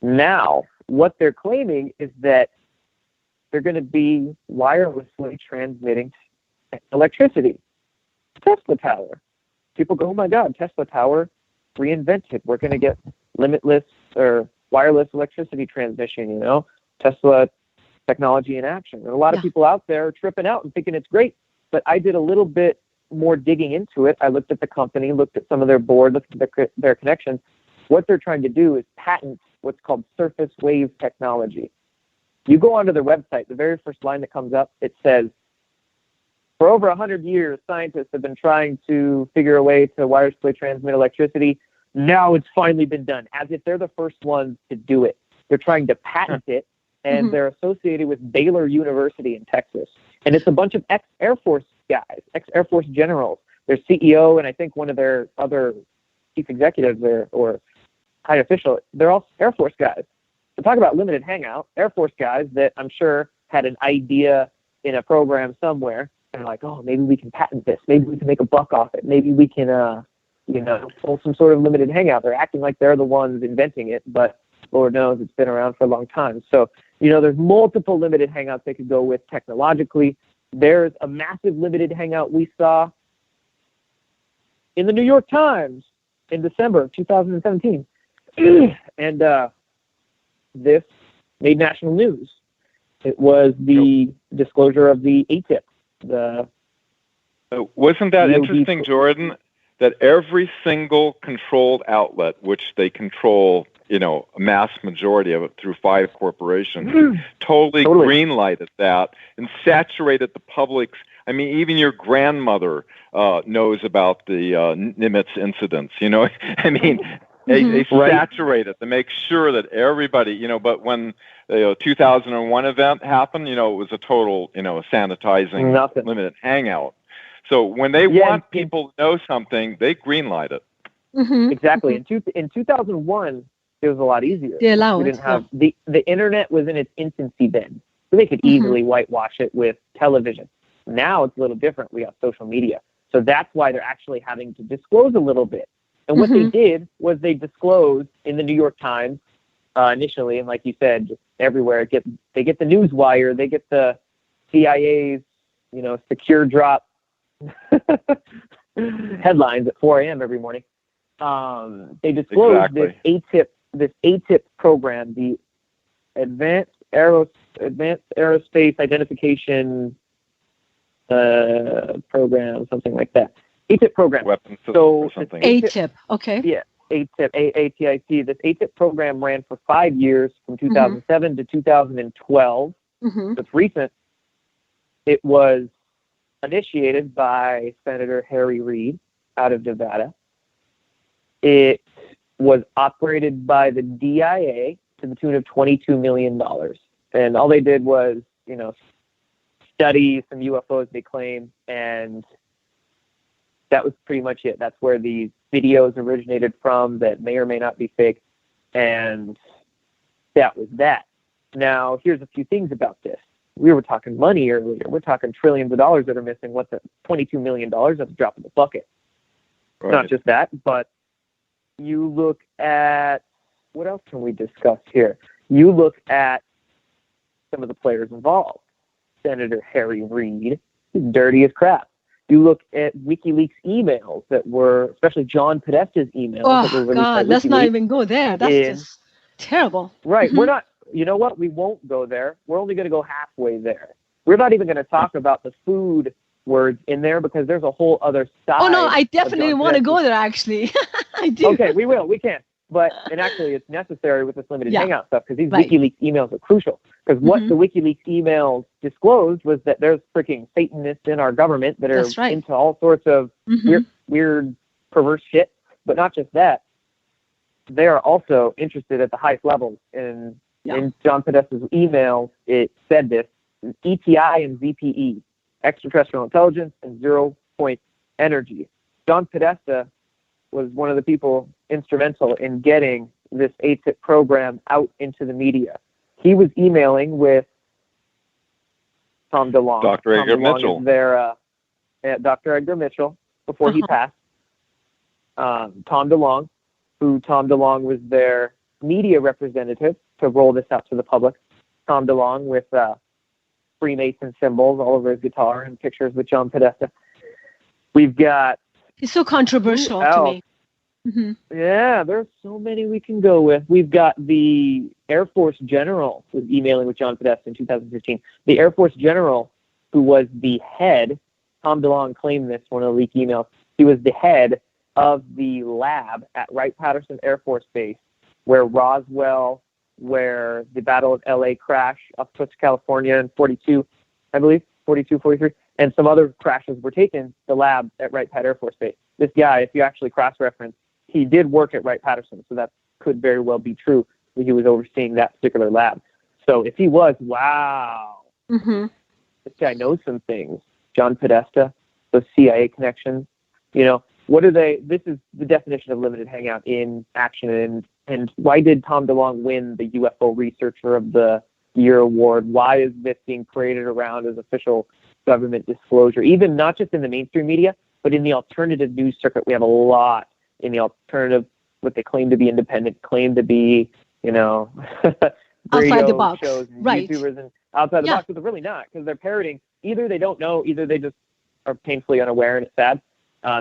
[SPEAKER 7] Now, what they're claiming is that they're going to be wirelessly transmitting electricity. Tesla Tower. People go, oh my God, Tesla Tower reinvented. We're going to get limitless or wireless electricity transmission, Tesla technology in action. And a lot of people out there are tripping out and thinking it's great. But I did a little bit more digging into it. I looked at the company, looked at some of their board, looked at their connections. What they're trying to do is patent what's called surface wave technology. You go onto their website, the very first line that comes up, it says, for over 100 years, scientists have been trying to figure a way to wirelessly transmit electricity. Now it's finally been done, as if they're the first ones to do it. They're trying to patent it, and they're associated with Baylor University in Texas. And it's a bunch of ex-Air Force guys, ex-Air Force generals. Their CEO and I think one of their other chief executives or high official, they're all Air Force guys. So talk about limited hangout, Air Force guys that I'm sure had an idea in a program somewhere. And like, maybe we can patent this. Maybe we can make a buck off it. Maybe we can, pull some sort of limited hangout. They're acting like they're the ones inventing it, but Lord knows it's been around for a long time. So, there's multiple limited hangouts they could go with technologically. There's a massive limited hangout we saw in the New York Times in December of 2017. And this made national news. It was the disclosure of the ATIP.
[SPEAKER 6] Wasn't that interesting, Jordan, that every single controlled outlet, which they control a mass majority of it through 5 corporations, totally green-lighted that and saturated the public's. I mean, even your grandmother knows about the Nimitz incidents. I mean, they saturate it to make sure that everybody. But when the 2001 event happened, it was a total, sanitizing limited hangout. So when they want people to know something, they greenlight it.
[SPEAKER 7] Mm-hmm. Exactly. In 2001, it was a lot easier.
[SPEAKER 5] We
[SPEAKER 7] didn't have the internet was in its infancy then, so they could easily whitewash it with television. Now it's a little different. We have social media. So that's why they're actually having to disclose a little bit. And what they did was they disclosed in the New York Times initially, and like you said, just everywhere. They get the Newswire, they get the CIA's, secure drop headlines at 4 a.m. every morning. They disclosed this ATIP program, the Advanced Aerospace Identification program, something like that. ATIP program.
[SPEAKER 6] Weapons
[SPEAKER 7] so
[SPEAKER 6] something.
[SPEAKER 5] ATIP, okay.
[SPEAKER 7] Yeah, ATIP, ATIC. This ATIP program ran for 5 years, from 2007 to 2012. It's recent. It was initiated by Senator Harry Reid out of Nevada. It was operated by the DIA to the tune of $22 million. And all they did was, study some UFOs, they claim, and that was pretty much it. That's where these videos originated from that may or may not be fake, and that was that. Now, here's a few things about this. We were talking money earlier. We're talking trillions of dollars that are missing. What's that? $22 million? That's a drop in the bucket. Right. Not just that, but you look at, what else can we discuss here? You look at some of the players involved. Senator Harry Reid is dirty as crap. You look at WikiLeaks emails that were, especially John Podesta's emails.
[SPEAKER 5] Oh, that were God, let's not even go there. That's just terrible.
[SPEAKER 7] Right. We're not, you know what? We won't go there. We're only going to go halfway there. We're not even going to talk about the food words in there because there's a whole other side.
[SPEAKER 5] Oh, no, I definitely want to go there, actually. I do.
[SPEAKER 7] Okay, we will. We can. And actually, it's necessary with this limited hangout stuff because these WikiLeaks emails are crucial. Because what the WikiLeaks emails disclosed was that there's freaking Satanists in our government that are into all sorts of weird, perverse shit. But not just that. They are also interested at the highest levels. In John Podesta's emails, it said this: ETI and ZPE, extraterrestrial intelligence, and 0-point energy. John Podesta was one of the people instrumental in getting this ATIP program out into the media. He was emailing with Tom DeLonge.
[SPEAKER 6] Dr. Edgar Mitchell.
[SPEAKER 7] Dr. Edgar Mitchell, before he passed. Tom DeLonge, was their media representative to roll this out to the public. Tom DeLonge with Freemason symbols all over his guitar and pictures with John Podesta. We've got...
[SPEAKER 5] It's so controversial to me.
[SPEAKER 7] Yeah, there's so many we can go with. We've got the Air Force General who was emailing with John Podesta in 2015. The Air Force General, who was the head, Tom DeLonge claimed this, one of the leaked emails, he was the head of the lab at Wright-Patterson Air Force Base, where Roswell, where the Battle of L.A. crashed off the coast of California in 42, I believe, 42, 43, and some other crashes were taken, the lab at Wright-Pat Air Force Base. This guy, if you actually cross-reference, he did work at Wright-Patterson, so that could very well be true. He was overseeing that particular lab. So if he was, wow, this guy knows some things. John Podesta, those CIA connections, what are they? This is the definition of limited hangout in action. And why did Tom DeLonge win the UFO Researcher of the Year award? Why is this being paraded around as official government disclosure? Even not just in the mainstream media, but in the alternative news circuit, we have a lot in the alternative, what they claim to be independent, claim to be,
[SPEAKER 5] outside the box,
[SPEAKER 7] shows and YouTubers and outside the box, but they're really not, because they're parroting. Either they don't know, either they just are painfully unaware and it's sad.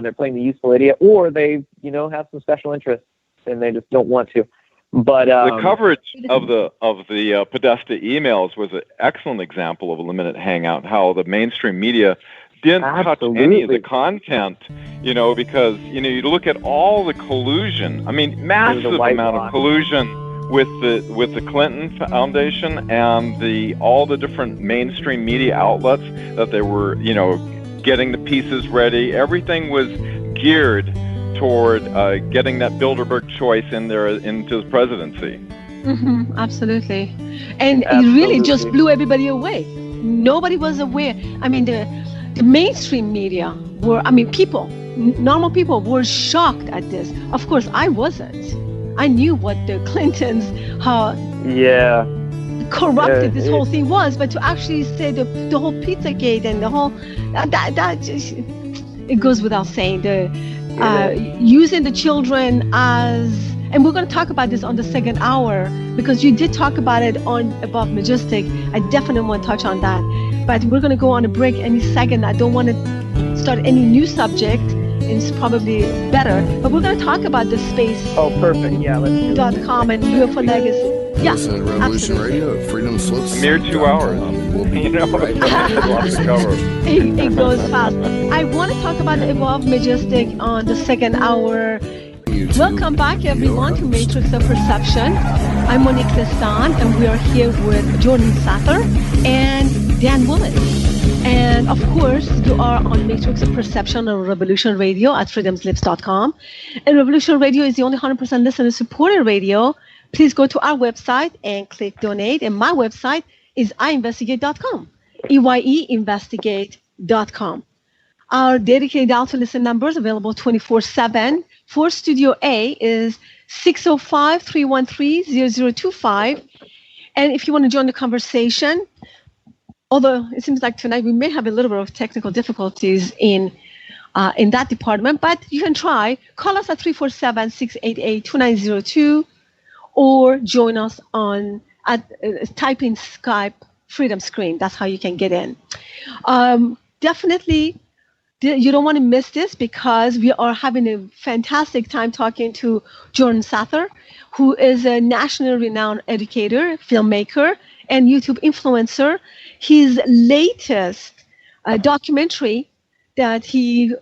[SPEAKER 7] They're playing the useful idiot, or they, have some special interests and they just don't want to. But
[SPEAKER 6] the coverage of the Podesta emails was an excellent example of a limited hangout. How the mainstream media didn't touch any of the content, because you look at all the collusion. I mean, massive amount of collusion with the Clinton Foundation and all the different mainstream media outlets that they were, getting the pieces ready. Everything was geared toward getting that Bilderberg choice in there into the presidency.
[SPEAKER 5] Absolutely. And it really just blew everybody away. Nobody was aware. I mean, the mainstream media normal people were shocked at this. Of course, I wasn't. I knew what the Clintons, how corrupted this whole thing was, but to actually say the whole Pizzagate and the whole, that just, it goes without saying. Using the children as, and we're going to talk about this on the second hour, because you did talk about it on Above Majestic. I definitely want to touch on that. But we're going to go on a break any second. I don't want to start any new subject. It's probably better. But we're going to talk about the space.
[SPEAKER 7] Oh, perfect. Yeah, let's do it.
[SPEAKER 5] .com and UFO Legacy. Yeah,
[SPEAKER 1] listen to Revolution Radio at Freedom Slips.
[SPEAKER 6] A mere 2 hours.
[SPEAKER 1] We'll be right
[SPEAKER 5] It goes fast. I want to talk about the Above Majestic on the second hour. YouTube. Welcome back, everyone, to Matrix of Perception. I'm Monique Lestan, and we are here with Jordan Sather and Dan Willis. And, of course, you are on Matrix of Perception on Revolution Radio at freedomslips.com. And Revolution Radio is the only 100% listener-supported radio. Please go to our website and click donate. And my website is iinvestigate.com, EYEinvestigate.com. Our dedicated dial-to-listen numbers available 24/7. For Studio A is 605-313-0025. And if you want to join the conversation, although it seems like tonight we may have a little bit of technical difficulties in that department, but you can try. Call us at 347-688-2902 or join us type in Skype Freedom Screen. That's how you can get in. Definitely, you don't want to miss this, because we are having a fantastic time talking to Jordan Sather, who is a nationally renowned educator, filmmaker, and YouTube influencer. His latest documentary that he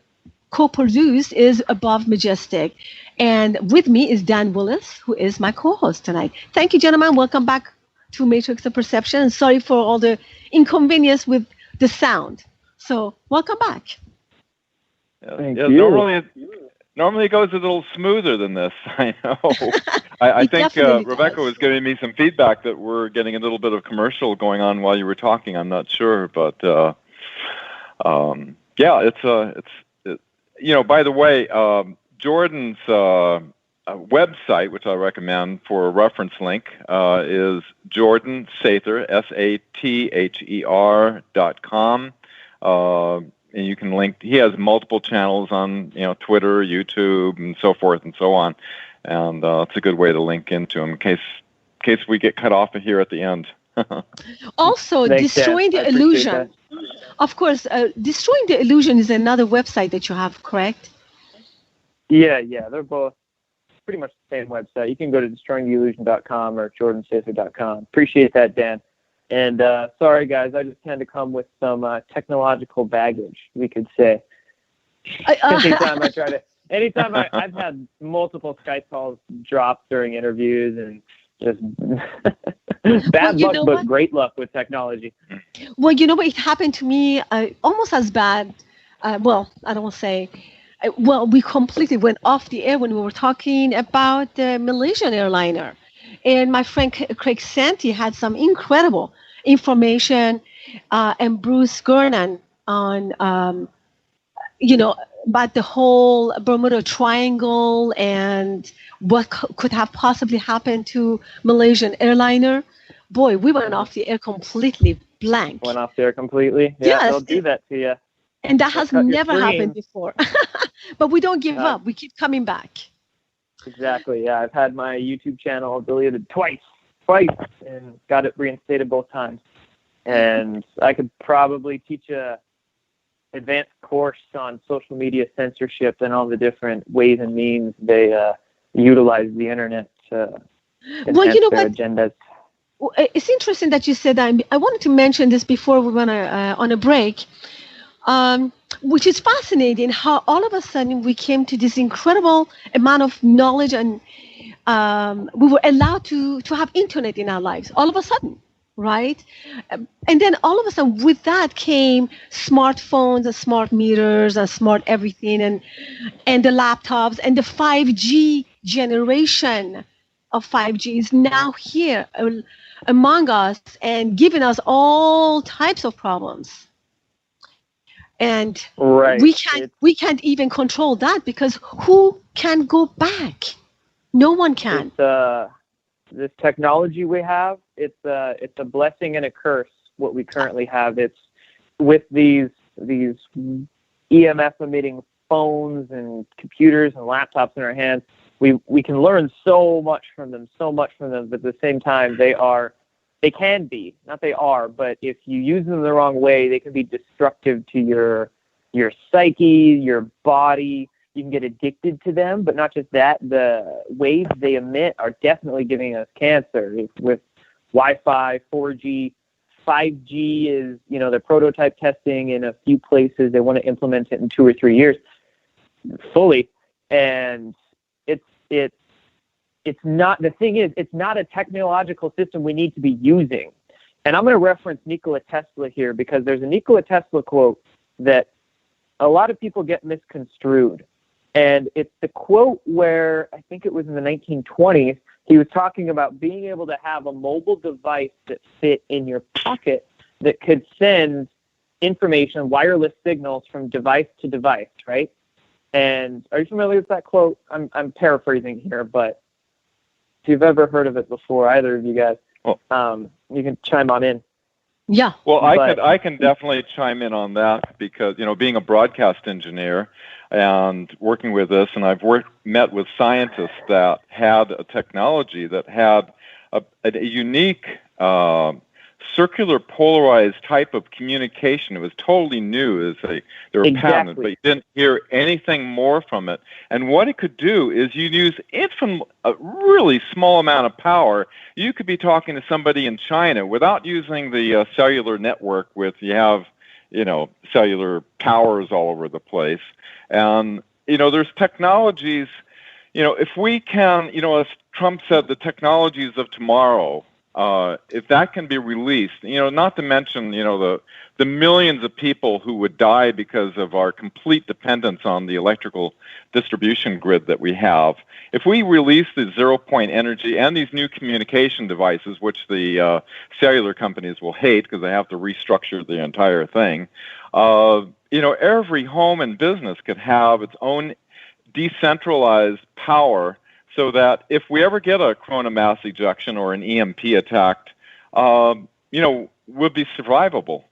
[SPEAKER 5] co-produced is Above Majestic. And with me is Dan Willis, who is my co-host tonight. Thank you, gentlemen. Welcome back to Matrix of Perception. And sorry for all the inconvenience with the sound. So welcome back.
[SPEAKER 7] Thank you.
[SPEAKER 6] Normally it goes a little smoother than this. I know. I think Rebecca was giving me some feedback that we're getting a little bit of commercial going on while you were talking. I'm not sure, but it's by the way, Jordan's website, which I recommend for a reference link, is Jordan Sather, SATHER.com. And you can link. He has multiple channels on, Twitter, YouTube, and so forth and so on. And it's a good way to link into him in case we get cut off here at the end.
[SPEAKER 5] Also, Destroying the Illusion. Of course, Destroying the Illusion is another website that you have, correct?
[SPEAKER 7] Yeah, they're both pretty much the same website. You can go to destroyingtheillusion.com or jordansather.com. Appreciate that, Dan. And sorry, guys, I just tend to come with some technological baggage, we could say. Anytime I've had multiple Skype calls drop during interviews, and just bad luck, but great luck with technology.
[SPEAKER 5] Well, you know what? It happened to me almost as bad. I don't want to say. We completely went off the air when we were talking about the Malaysian airliner. And my friend Craig Santee had some incredible information, and Bruce Gernan on, about the whole Bermuda Triangle and what could have possibly happened to Malaysian airliner. Boy, we went off the air completely blank.
[SPEAKER 7] Went off the air completely? Yeah, yes, they'll do that to you.
[SPEAKER 5] And that has never happened before. But we don't give up. We keep coming back.
[SPEAKER 7] Exactly, yeah. I've had my YouTube channel deleted twice, and got it reinstated both times. And I could probably teach a advanced course on social media censorship and all the different ways and means they utilize the internet to enhance their agendas.
[SPEAKER 5] It's interesting that you said that. I wanted to mention this before we went on a break. which is fascinating how all of a sudden we came to this incredible amount of knowledge, and we were allowed to have internet in our lives all of a sudden, right? And then all of a sudden with that came smartphones and smart meters and smart everything, and the laptops, and the 5G generation of 5G is now here among us and giving us all types of problems. And we can't even control that, because who can go back? No one can.
[SPEAKER 7] This technology we have, it's a blessing and a curse. What we currently have, it's with these EMF emitting phones and computers and laptops in our hands. We can learn so much from them, but at the same time, but if you use them the wrong way, they can be destructive to your psyche, your body. You can get addicted to them, but not just that. The waves they emit are definitely giving us cancer. With Wi-Fi, 4G, 5G is, they're prototype testing in a few places. They want to implement it in 2 or 3 years fully. And it's not, the thing is, it's not a technological system we need to be using. And I'm going to reference Nikola Tesla here, because there's a Nikola Tesla quote that a lot of people get misconstrued. And it's the quote where, I think it was in the 1920s, he was talking about being able to have a mobile device that fit in your pocket that could send information, wireless signals from device to device, right? And are you familiar with that quote? I'm paraphrasing here, but if you've ever heard of it before, either of you guys, you can chime on in.
[SPEAKER 5] Yeah.
[SPEAKER 6] Well, I can definitely chime in on that, because, being a broadcast engineer and working with this, and I've met with scientists that had a technology that had a unique circular polarized type of communication. It was totally new. They were patented, but you didn't hear anything more from it. And what it could do is you'd use a really small amount of power. You could be talking to somebody in China without using the cellular network cellular towers all over the place. And, there's technologies, if we can, as Trump said, the technologies of tomorrow, if that can be released, not to mention, the millions of people who would die because of our complete dependence on the electrical distribution grid that we have. If we release the zero-point energy and these new communication devices, which the cellular companies will hate because they have to restructure the entire thing, every home and business could have its own decentralized power, so that if we ever get a corona mass ejection or an EMP attack, we'll be survivable.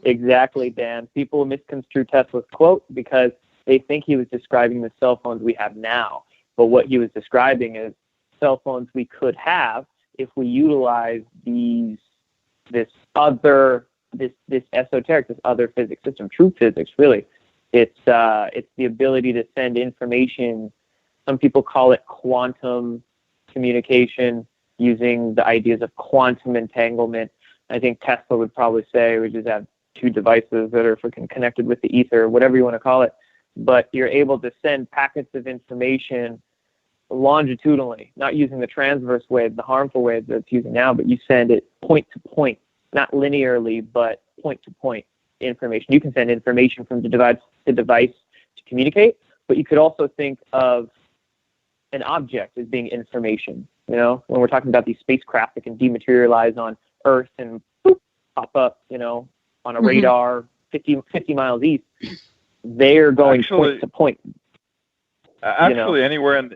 [SPEAKER 7] Exactly, Dan. People misconstrue Tesla's quote because they think he was describing the cell phones we have now. But what he was describing is cell phones we could have if we utilize this esoteric, this other physics system, true physics, really. It's the ability to send information. Some people call it quantum communication, using the ideas of quantum entanglement. I think Tesla would probably say we just have two devices that are freaking connected with the ether, whatever you want to call it. But you're able to send packets of information longitudinally, not using the transverse wave, the harmful wave that it's using now, but you send it point to point, not linearly, but point to point information. You can send information from the device to communicate, but you could also think of an object as being information. When we're talking about these spacecraft that can dematerialize on Earth and pop up, on a radar 50 miles east, they're going point to point.
[SPEAKER 6] Actually, anywhere in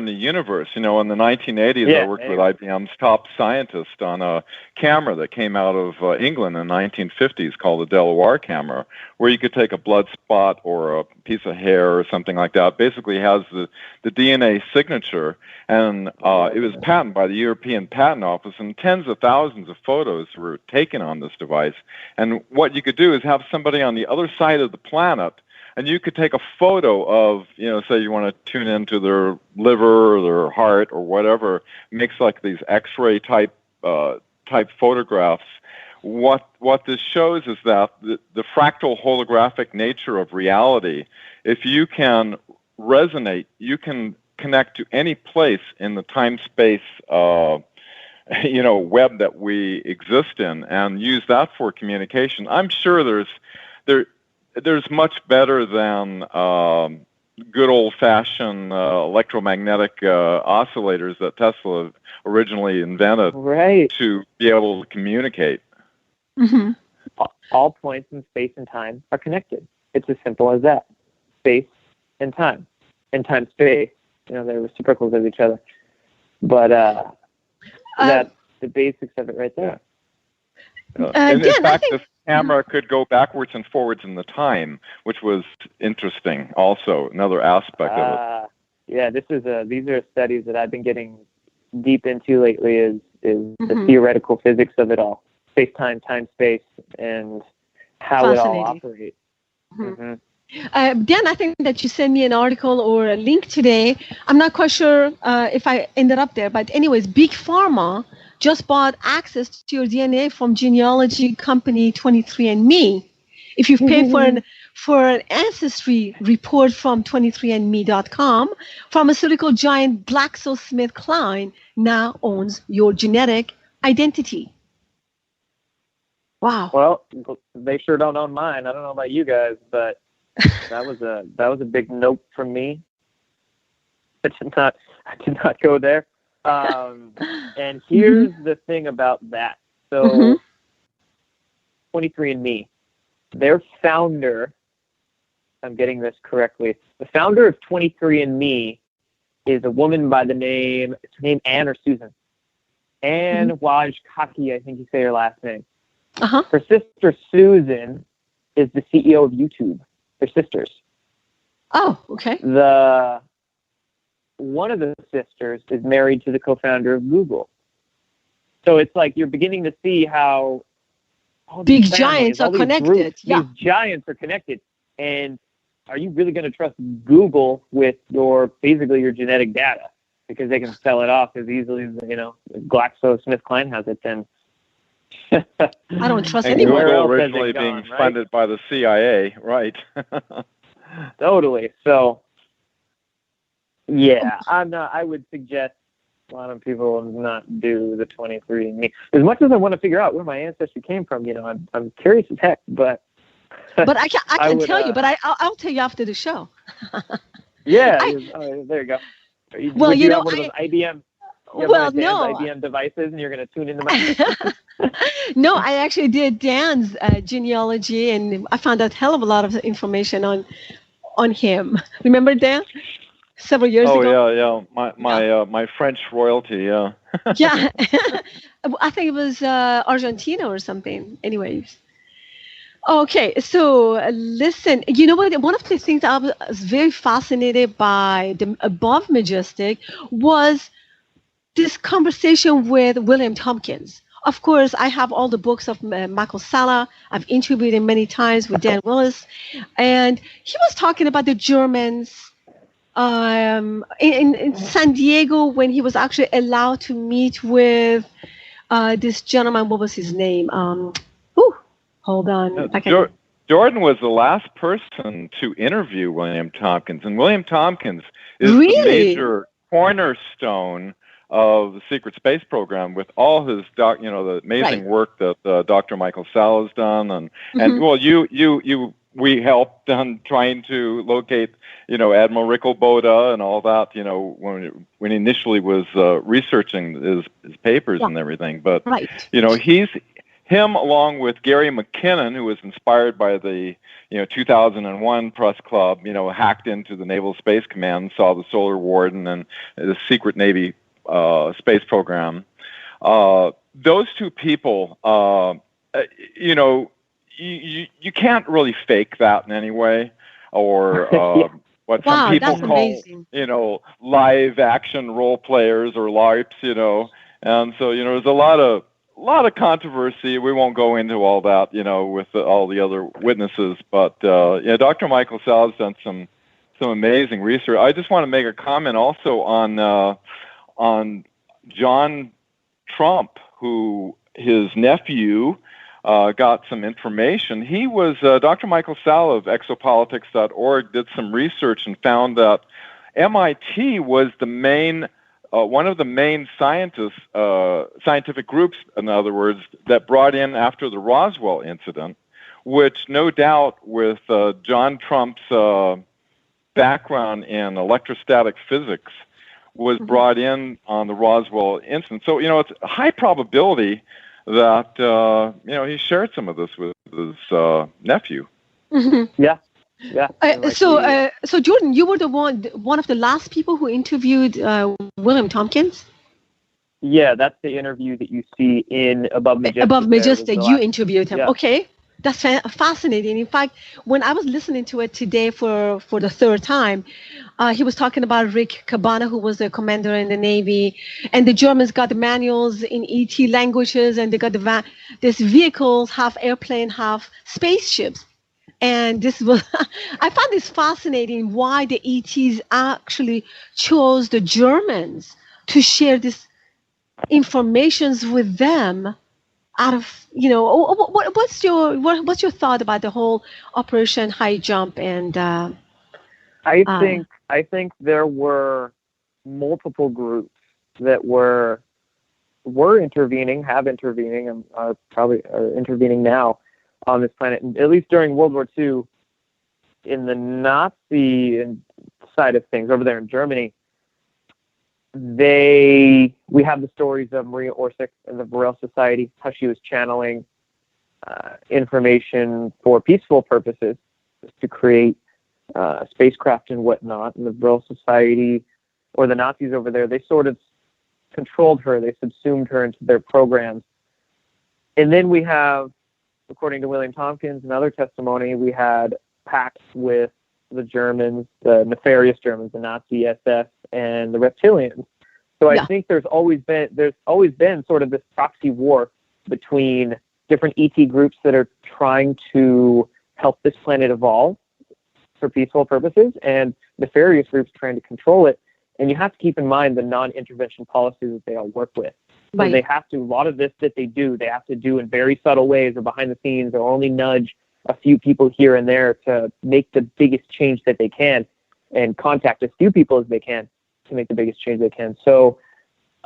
[SPEAKER 6] the universe. In the 1980s, I worked with IBM's top scientist on a camera that came out of England in the 1950s called the Delaware camera, where you could take a blood spot or a piece of hair or something like that. Basically has the DNA signature, and it was patented by the European Patent Office, and tens of thousands of photos were taken on this device. And what you could do is have somebody on the other side of the planet, and you could take a photo of, say you want to tune into their liver or their heart or whatever, makes like these X-ray type photographs what this shows is that the fractal holographic nature of reality, if you can resonate, you can connect to any place in the time-space web that we exist in, and use that for communication. I'm sure there's much better than good old-fashioned electromagnetic oscillators that Tesla originally invented to be able to communicate.
[SPEAKER 7] Mm-hmm. All points in space and time are connected. It's as simple as that. Space and time. And time-space, they're reciprocals of each other. But that's the basics of it right there.
[SPEAKER 6] In fact, this camera could go backwards and forwards in the time, which was interesting also, another aspect of it.
[SPEAKER 7] Yeah, these are studies that I've been getting deep into lately is the theoretical physics of it all. Space-time, time-space, and how it all operates. Mm-hmm.
[SPEAKER 5] Dan, I think that you sent me an article or a link today. I'm not quite sure if I ended up there, but anyways, Big Pharma just bought access to your DNA from genealogy company 23andMe. If you pay for an ancestry report from 23andMe.com, pharmaceutical giant GlaxoSmithKline now owns your genetic identity. Wow.
[SPEAKER 7] Well, they sure don't own mine. I don't know about you guys, but that was a big nope from me. I did not go there. And here's the thing about that. So 23andMe, their founder, if I'm getting this correctly, the founder of 23andMe is a woman by the name, is her name Anne or Susan? Anne Wajcicki, I think you say her last name. Her sister Susan is the CEO of YouTube. They're sisters.
[SPEAKER 5] Oh, okay.
[SPEAKER 7] One of the sisters is married to the co-founder of Google. So it's like you're beginning to see how
[SPEAKER 5] big giants are connected.
[SPEAKER 7] These giants are connected. And are you really going to trust Google with basically your genetic data? Because they can sell it off as easily as, GlaxoSmithKline has it, then
[SPEAKER 5] I don't trust
[SPEAKER 6] anyone.
[SPEAKER 5] anyone.
[SPEAKER 6] Google originally being funded by the CIA, right?
[SPEAKER 7] Totally. So, yeah, I would suggest a lot of people not do the 23andMe. As much as I want to figure out where my ancestry came from, I'm curious as heck, but
[SPEAKER 5] I can tell you, but I'll tell you after the show.
[SPEAKER 7] Yeah, there you go. Would you have one of those IBM? IBM devices, and you're going to tune into my.
[SPEAKER 5] No, I actually did Dan's genealogy, and I found out a hell of a lot of information on him. Remember Dan? Several years ago.
[SPEAKER 6] My French royalty, yeah.
[SPEAKER 5] Yeah, I think it was Argentina or something. Anyways. Okay, so listen, you know what? One of the things I was very fascinated by the above Majestic was this conversation with William Tompkins. Of course, I have all the books of Michael Salla. I've interviewed him many times with Dan Willis. And he was talking about the Germans in San Diego when he was actually allowed to meet with this gentleman. What was his name? Hold on.
[SPEAKER 6] Jordan was the last person to interview William Tompkins. And William Tompkins is the major cornerstone of the secret space program with all his the amazing work that Dr. Michael Salla has done, and well, we helped on trying to locate Admiral Rickleboda and all that when he initially was researching his papers and everything, but him along with Gary McKinnon, who was inspired by the 2001 press club, hacked into the Naval Space Command, saw the Solar Warden and the secret Navy space program. Those two people, you can't really fake that in any way, or what some people call, live action role players or LARPs, and so there's a lot of controversy. We won't go into all that, with all the other witnesses, but Dr. Michael Salla has done some amazing research. I just want to make a comment also on John Trump, who his nephew got some information. He was Dr. Michael Salla of exopolitics.org did some research and found that MIT was the main one of the main scientific groups, in other words, that brought in after the Roswell incident, which no doubt with John Trump's background in electrostatic physics was brought in on the Roswell incident. So, it's a high probability that, he shared some of this with his nephew.
[SPEAKER 7] Mm-hmm. Yeah. Yeah.
[SPEAKER 5] So Jordan, you were one of the last people who interviewed William Tompkins?
[SPEAKER 7] Yeah, that's the interview that you see in Above Majestic.
[SPEAKER 5] Above Majestic, you interviewed him.
[SPEAKER 7] Yeah.
[SPEAKER 5] Okay. That's fascinating. In fact, when I was listening to it today for the third time, he was talking about Rick Cabana, who was the commander in the Navy, and the Germans got the manuals in ET languages, and they got these vehicles, half airplane, half spaceships. And this was, I found this fascinating why the ETs actually chose the Germans to share this informations with them. Out of what's your thought about the whole Operation High Jump? And
[SPEAKER 7] I think there were multiple groups that were intervening, have intervening, and are intervening now on this planet. And at least during World War II, in the Nazi side of things over there in Germany, we have the stories of Maria Orsic and the Borel Society, how she was channeling information for peaceful purposes to create spacecraft and whatnot. And the Borel Society, or the Nazis over there, they sort of controlled her. They subsumed her into their programs. And then we have, according to William Tompkins and other testimony, we had pacts with the Germans, the nefarious Germans, the Nazi SS, and the reptilians. So I think there's always been sort of this proxy war between different ET groups that are trying to help this planet evolve for peaceful purposes, and nefarious groups trying to control it. And you have to keep in mind the non-intervention policies that they all work with. So they have to, a lot of this that they have to do in very subtle ways or behind the scenes, or only nudge a few people here and there to make the biggest change that they can, and contact as few people as they can to make the biggest change they can. So,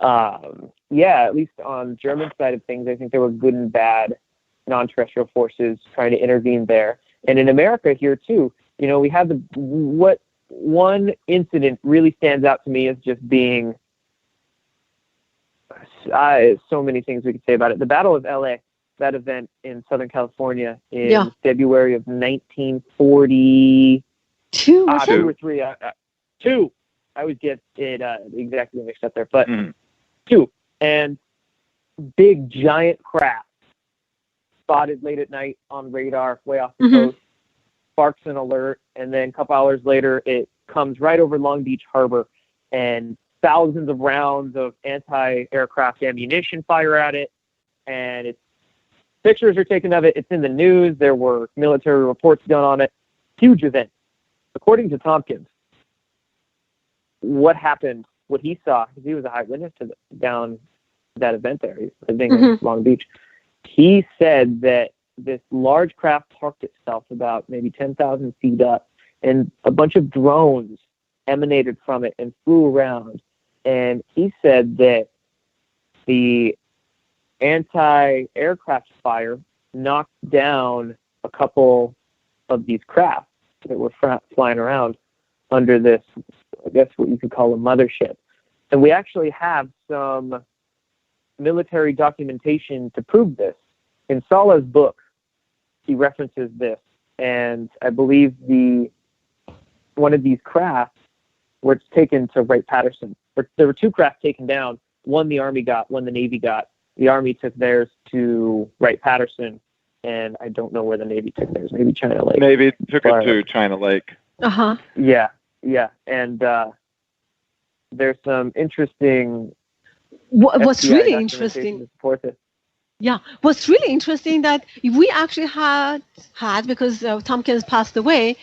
[SPEAKER 7] at least on the German side of things, I think there were good and bad non-terrestrial forces trying to intervene there. And in America here too, we have what one incident really stands out to me as just being so many things we could say about it. The Battle of LA, that event in Southern California in February of 1942. Two or three. Two. I would get it exactly mixed up there, but two. And big giant craft spotted late at night on radar way off the coast, sparks an alert, and then a couple hours later it comes right over Long Beach Harbor, and thousands of rounds of anti-aircraft ammunition fire at it, and pictures are taken of it. It's in the news. There were military reports done on it. Huge event. According to Tompkins, what happened, what he saw, because he was a eyewitness to down that event there. He's living in Long Beach. He said that this large craft parked itself about maybe 10,000 feet up, and a bunch of drones emanated from it and flew around. And he said that the anti-aircraft fire knocked down a couple of these craft that were flying around under this, I guess what you could call a mothership. And we actually have some military documentation to prove this. In Sala's book, he references this, and I believe one of these craft were taken to Wright-Patterson. There were two craft taken down. One the Army got, one the Navy got. The Army took theirs to Wright-Patterson, and I don't know where the Navy took theirs. Maybe China Lake.
[SPEAKER 6] Navy took it to China Lake.
[SPEAKER 7] Yeah. And there's some interesting...
[SPEAKER 5] What's really interesting... Yeah, what's really interesting that we actually had because Tompkins passed away,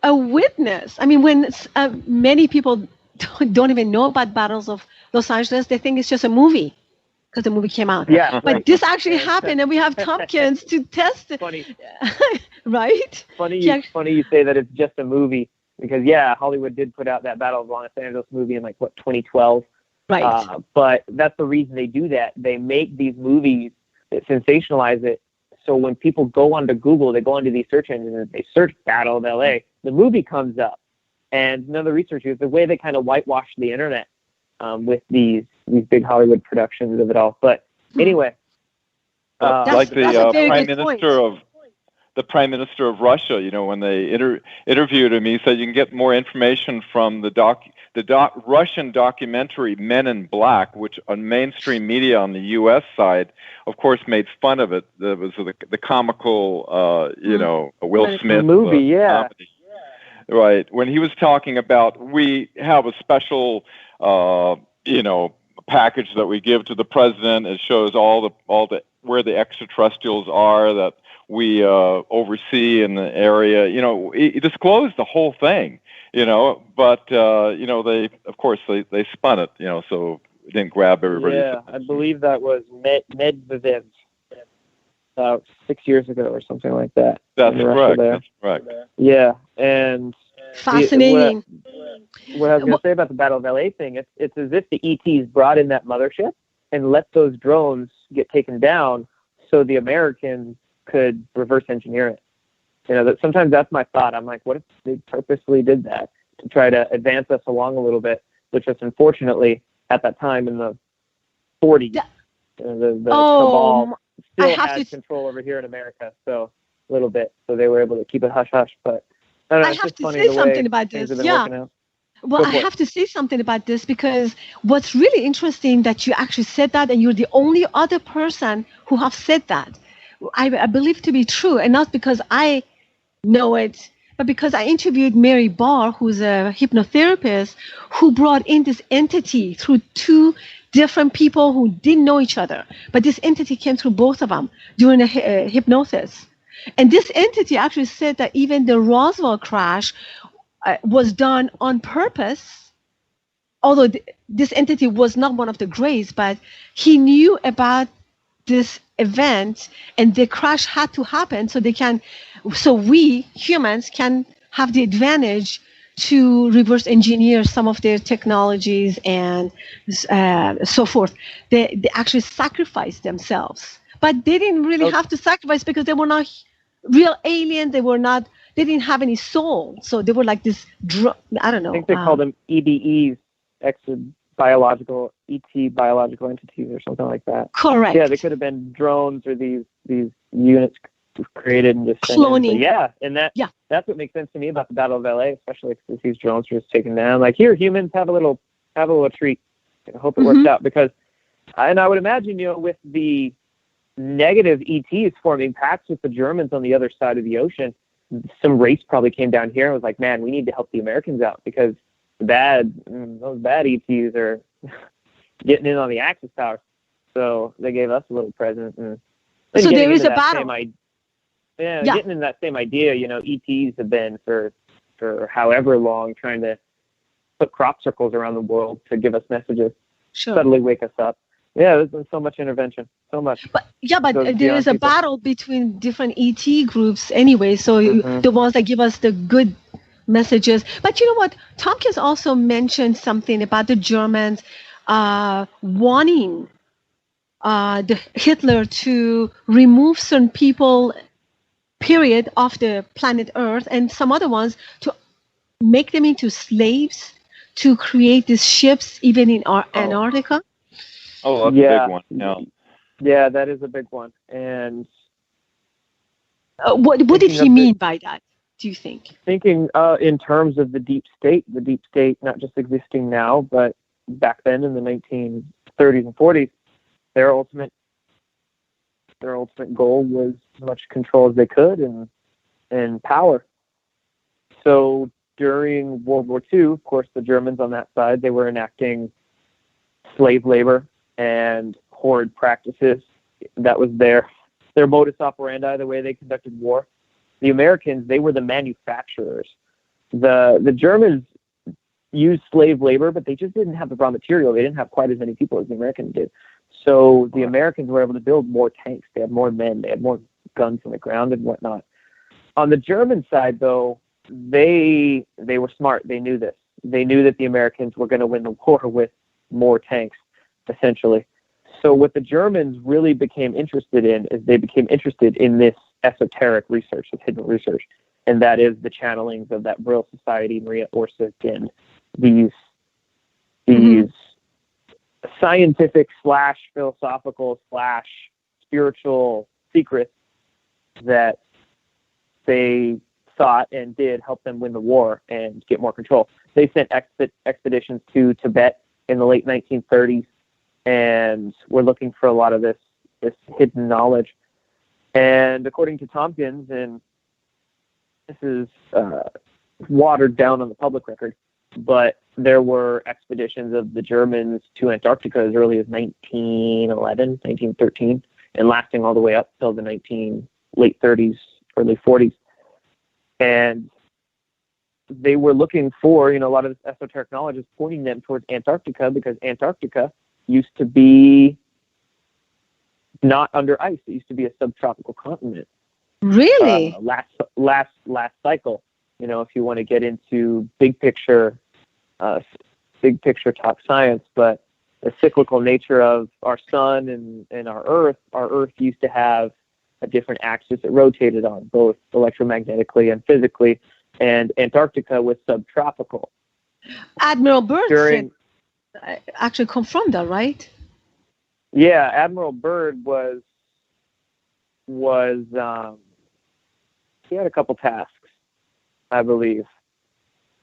[SPEAKER 5] a witness. I mean, when many people don't even know about battles of Los Angeles, they think it's just a movie. because the movie came out.
[SPEAKER 7] Yeah,
[SPEAKER 5] but
[SPEAKER 7] right.
[SPEAKER 5] this actually happened, and we have Tompkins to test it.
[SPEAKER 7] Funny.
[SPEAKER 5] Right?
[SPEAKER 7] Funny you say that it's just a movie, because Hollywood did put out that Battle of Los Angeles movie in 2012.
[SPEAKER 5] Right.
[SPEAKER 7] But that's the reason they do that. They make these movies that sensationalize it. So when people go onto Google, they go onto these search engines and they search Battle of LA, the movie comes up. And none of the researchers, the way they kind of whitewash the internet with these big Hollywood productions of it all. But anyway,
[SPEAKER 6] like the Prime Minister of Russia, when they interviewed him, he said you can get more information from the Russian documentary Men in Black, which on mainstream media on the U.S. side, of course, made fun of it. There was the comical, Will Smith
[SPEAKER 7] movie,
[SPEAKER 6] comedy. Right. When he was talking about, we have a special, package that we give to the president. It shows all the where the extraterrestrials are that we oversee in the area. He disclosed the whole thing. But they, of course, they spun it. So it didn't grab everybody.
[SPEAKER 7] Yeah, I believe that was Medvedev about 6 years ago or something like that.
[SPEAKER 6] That's correct. That's correct.
[SPEAKER 7] Yeah, and
[SPEAKER 5] fascinating.
[SPEAKER 7] What I was going to say about the Battle of LA thing, it's as if the ETs brought in that mothership and let those drones get taken down, so the Americans could reverse engineer it. That sometimes that's my thought. I'm like, what if they purposely did that to try to advance us along a little bit, which is unfortunately at that time in the 40s, the cabal still had control over here in America, so a little bit. So they were able to keep it hush-hush. But I don't know,
[SPEAKER 5] I have to say something about this. Yeah. Well, I have to say something about this, because what's really interesting that you actually said that, and you're the only other person who have said that. I believe to be true, and not because I know it, but because I interviewed Mary Barr, who's a hypnotherapist, who brought in this entity through two different people who didn't know each other. But this entity came through both of them during a hypnosis. And this entity actually said that even the Roswell crash was done on purpose, although this entity was not one of the Greys, but he knew about this event, and the crash had to happen so we humans can have the advantage to reverse engineer some of their technologies and so forth. They actually sacrificed themselves, but they didn't really have to sacrifice, because they were not real aliens. They didn't have any soul, so they were like this. I don't know.
[SPEAKER 7] I think they call them EBEs, biological entities or something like that.
[SPEAKER 5] Correct.
[SPEAKER 7] Yeah, they could have been drones or these units created and just
[SPEAKER 5] cloning.
[SPEAKER 7] And that's what makes sense to me about the Battle of LA, especially if these drones were just taken down. Like, here, humans, have a little treat. I hope it works out, because, and I would imagine, with the negative ETs forming pacts with the Germans on the other side of the ocean, some race probably came down here and was like, man, we need to help the Americans out, because those bad ETs are getting in on the Axis power. So they gave us a little present. And
[SPEAKER 5] so there is a battle.
[SPEAKER 7] Getting in that same idea, ETs have been for however long trying to put crop circles around the world to give us messages, suddenly wake us up. Yeah, there's been so much intervention, so much.
[SPEAKER 5] But there is a battle between different ET groups anyway, so the ones that give us the good messages. But you know what? Tompkins also mentioned something about the Germans wanting the Hitler to remove certain people, period, off the planet Earth, and some other ones to make them into slaves, to create these ships even in Antarctica.
[SPEAKER 6] Oh, that's a big one. Yeah.
[SPEAKER 7] Yeah, that is a big one. And
[SPEAKER 5] what did he mean by that, do you think?
[SPEAKER 7] Thinking in terms of the deep state not just existing now, but back then in the 1930s and 40s, their ultimate goal was as much control as they could and power. So during World War II, of course, the Germans on that side, they were enacting slave labor and horrid practices. That was their modus operandi, the way they conducted war. The Americans, they were the manufacturers. The Germans used slave labor, but they just didn't have the raw material. They didn't have quite as many people as the Americans did. So the Americans were able to build more tanks. They had more men. They had more guns in the ground and whatnot. On the German side, though, they were smart. They knew this. They knew that the Americans were going to win the war with more tanks, essentially. So what the Germans really became interested in is they became interested in this esoteric research, this hidden research, and that is the channelings of that Brill Society, Maria Orsic, and these scientific / philosophical / spiritual secrets that they thought and did help them win the war and get more control. They sent expeditions to Tibet in the late 1930s, and were looking for a lot of this hidden knowledge. And according to Tompkins, and this is watered down on the public record, but there were expeditions of the Germans to Antarctica as early as 1911, 1913, and lasting all the way up till the late 30s, early 40s. And they were looking for, a lot of this esoteric knowledge is pointing them towards Antarctica, because Antarctica used to be not under ice. It used to be a subtropical continent.
[SPEAKER 5] Really?
[SPEAKER 7] Last cycle. If you want to get into big picture talk science, but the cyclical nature of our sun and our Earth used to have a different axis it rotated on, both electromagnetically and physically, and Antarctica was subtropical.
[SPEAKER 5] Admiral Byrd actually confirmed that, right?
[SPEAKER 7] Yeah, Admiral Byrd was he had a couple tasks, I believe,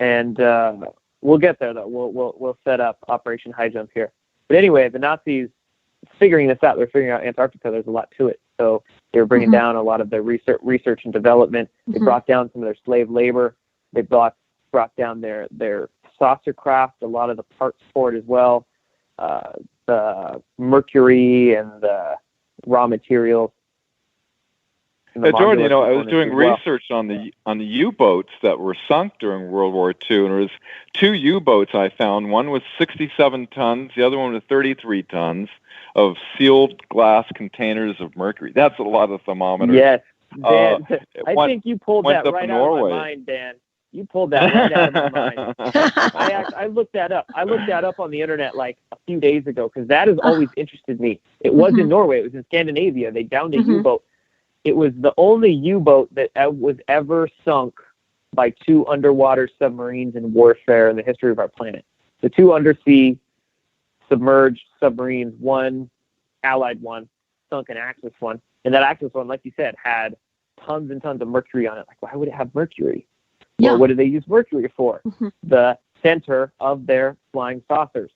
[SPEAKER 7] and we'll get there though. We'll set up Operation High Jump here. But anyway, the Nazis figuring this out. They're figuring out Antarctica. There's a lot to it, so they were bringing down a lot of their research and development. They brought down some of their slave labor. They brought down their saucer craft, a lot of the parts for it as well, the mercury and the raw materials.
[SPEAKER 6] Jordan, I was doing research on the U-boats that were sunk during World War II, and there was 2 U-boats I found. One was 67 tons, the other one was 33 tons of sealed glass containers of mercury. That's a lot of thermometers.
[SPEAKER 7] Yes, Dan, I think you pulled that right out of my mind, Dan. You pulled that right out of my mind. I looked that up. I looked that up on the internet like a few days ago, because that has always interested me. It was in Norway. It was in Scandinavia. They downed a U-boat. It was the only U-boat that was ever sunk by 2 underwater submarines in warfare in the history of our planet. The 2 undersea submerged submarines, one Allied one, sunk an Axis one. And that Axis one, like you said, had tons and tons of mercury on it. Like, why would it have mercury? Yeah. Well, what do they use mercury for? The center of their flying saucers,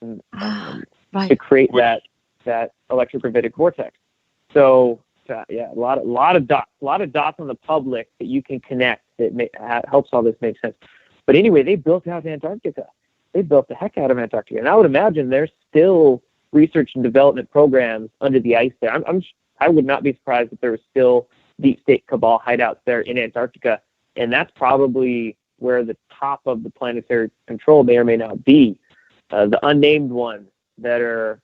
[SPEAKER 7] to create that electrogravitic vortex. So, a lot of dots on the public that you can connect that helps all this make sense. But anyway, they built out Antarctica. They built the heck out of Antarctica, and I would imagine there's still research and development programs under the ice there. I would not be surprised if there was still deep state cabal hideouts there in Antarctica, and that's probably where the top of the planetary control may or may not be. The unnamed ones that are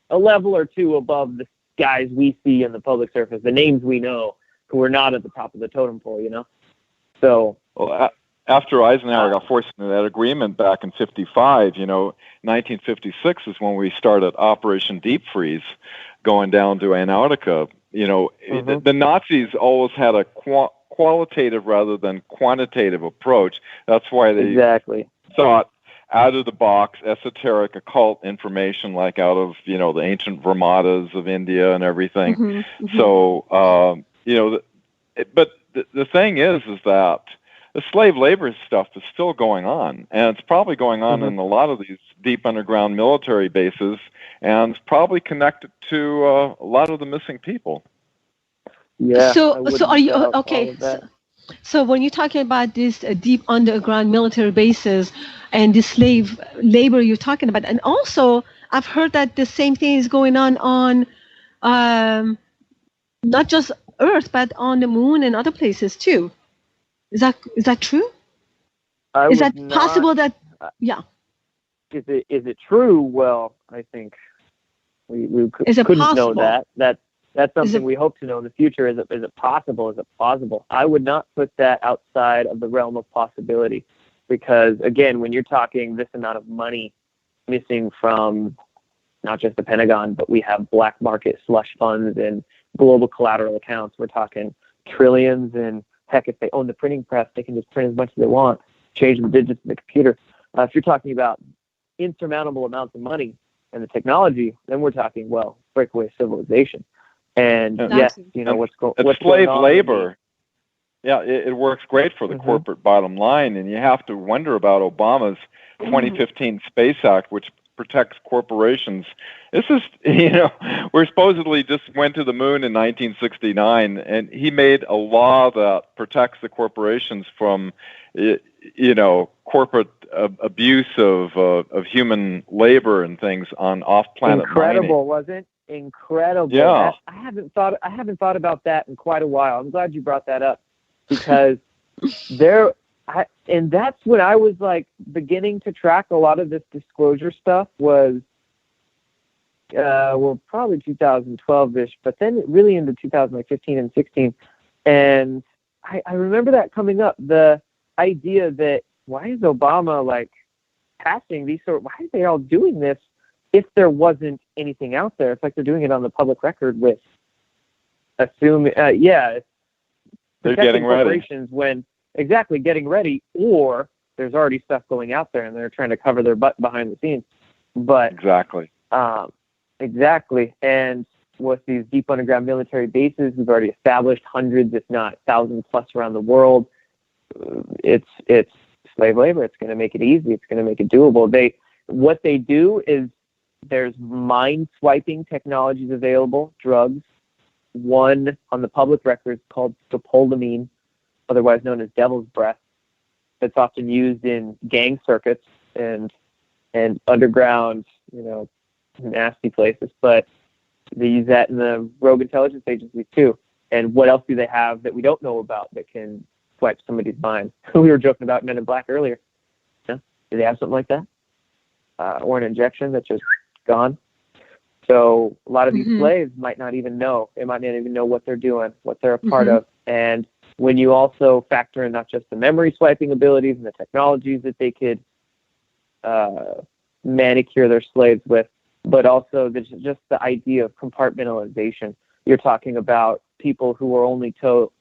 [SPEAKER 7] a level or 2 above the guys we see in the public surface, the names we know, who are not at the top of the totem pole, So,
[SPEAKER 6] well, after Eisenhower got forced into that agreement back in 1955, 1956 is when we started Operation Deep Freeze, going down to Antarctica. The Nazis always had a qualitative rather than quantitative approach. That's why they thought out of the box, esoteric, occult information, like out of, the ancient Brahmanas of India and everything. So, but the thing is that the slave labor stuff is still going on, and it's probably going on in a lot of these deep underground military bases, and it's probably connected to a lot of the missing people.
[SPEAKER 7] Yeah.
[SPEAKER 5] So are you okay? So when you're talking about this deep underground military bases and the slave labor you're talking about, and also I've heard that the same thing is going on not just Earth, but on the moon and other places too. Is that true? Is that possible? That yeah.
[SPEAKER 7] Is it true? Well, I think couldn't know that. That's something we hope to know in the future. Is it possible? Is it plausible? I would not put that outside of the realm of possibility, because again, when you're talking this amount of money missing from not just the Pentagon, but we have black market slush funds and global collateral accounts. We're talking trillions, and heck, if they own the printing press, they can just print as much as they want, change the digits in the computer. If you're talking about insurmountable amounts of money and the technology, then we're talking, well, breakaway civilization. And yes, what's
[SPEAKER 6] slave labor. Yeah, it works great for the corporate bottom line, and you have to wonder about Obama's 2015 Space Act, which protects corporations. This is, we supposedly just went to the moon in 1969, and he made a law that protects the corporations from, corporate abuse of human labor and things on off-planet
[SPEAKER 7] Incredible,
[SPEAKER 6] mining.
[SPEAKER 7] wasn't it? Incredible.
[SPEAKER 6] Yeah.
[SPEAKER 7] I haven't thought about that in quite a while. I'm glad you brought that up, because and that's when I was like beginning to track a lot of this disclosure stuff was, probably 2012-ish, but then really into 2015 and 16. And I remember that coming up, the idea that why is Obama like passing these why are they all doing this if there wasn't anything out there? It's like they're doing it on the public record with assuming,
[SPEAKER 6] they're getting ready.
[SPEAKER 7] When exactly getting ready, or there's already stuff going out there and they're trying to cover their butt behind the scenes. But
[SPEAKER 6] exactly.
[SPEAKER 7] And with these deep underground military bases, we've already established hundreds, if not thousands plus around the world. It's slave labor. It's going to make it easy. It's going to make it doable. What they do is there's mind swiping technologies available, drugs. One on the public record called scopolamine, otherwise known as devil's breath. That's often used in gang circuits and underground, nasty places. But they use that in the rogue intelligence agencies too. And what else do they have that we don't know about that can swipe somebody's mind? We were joking about Men in Black earlier. Do they have something like that? Or an injection that's just gone? So a lot of these slaves might not even know. They might not even know what they're doing, what they're a part of. And when you also factor in not just the memory swiping abilities and the technologies that they could manicure their slaves with, but also just the idea of compartmentalization. You're talking about people who are only told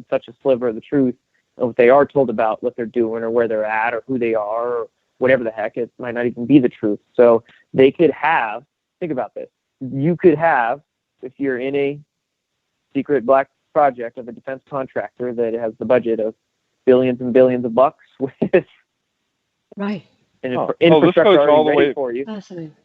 [SPEAKER 7] such a sliver of the truth of what they are told about what they're doing or where they're at or who they are or whatever the heck. It might not even be the truth. So they could have, think about this, you could have, if you're in a secret black project of a defense contractor that has the budget of billions and billions of bucks with infrastructure already ready for you.
[SPEAKER 5] Fascinating.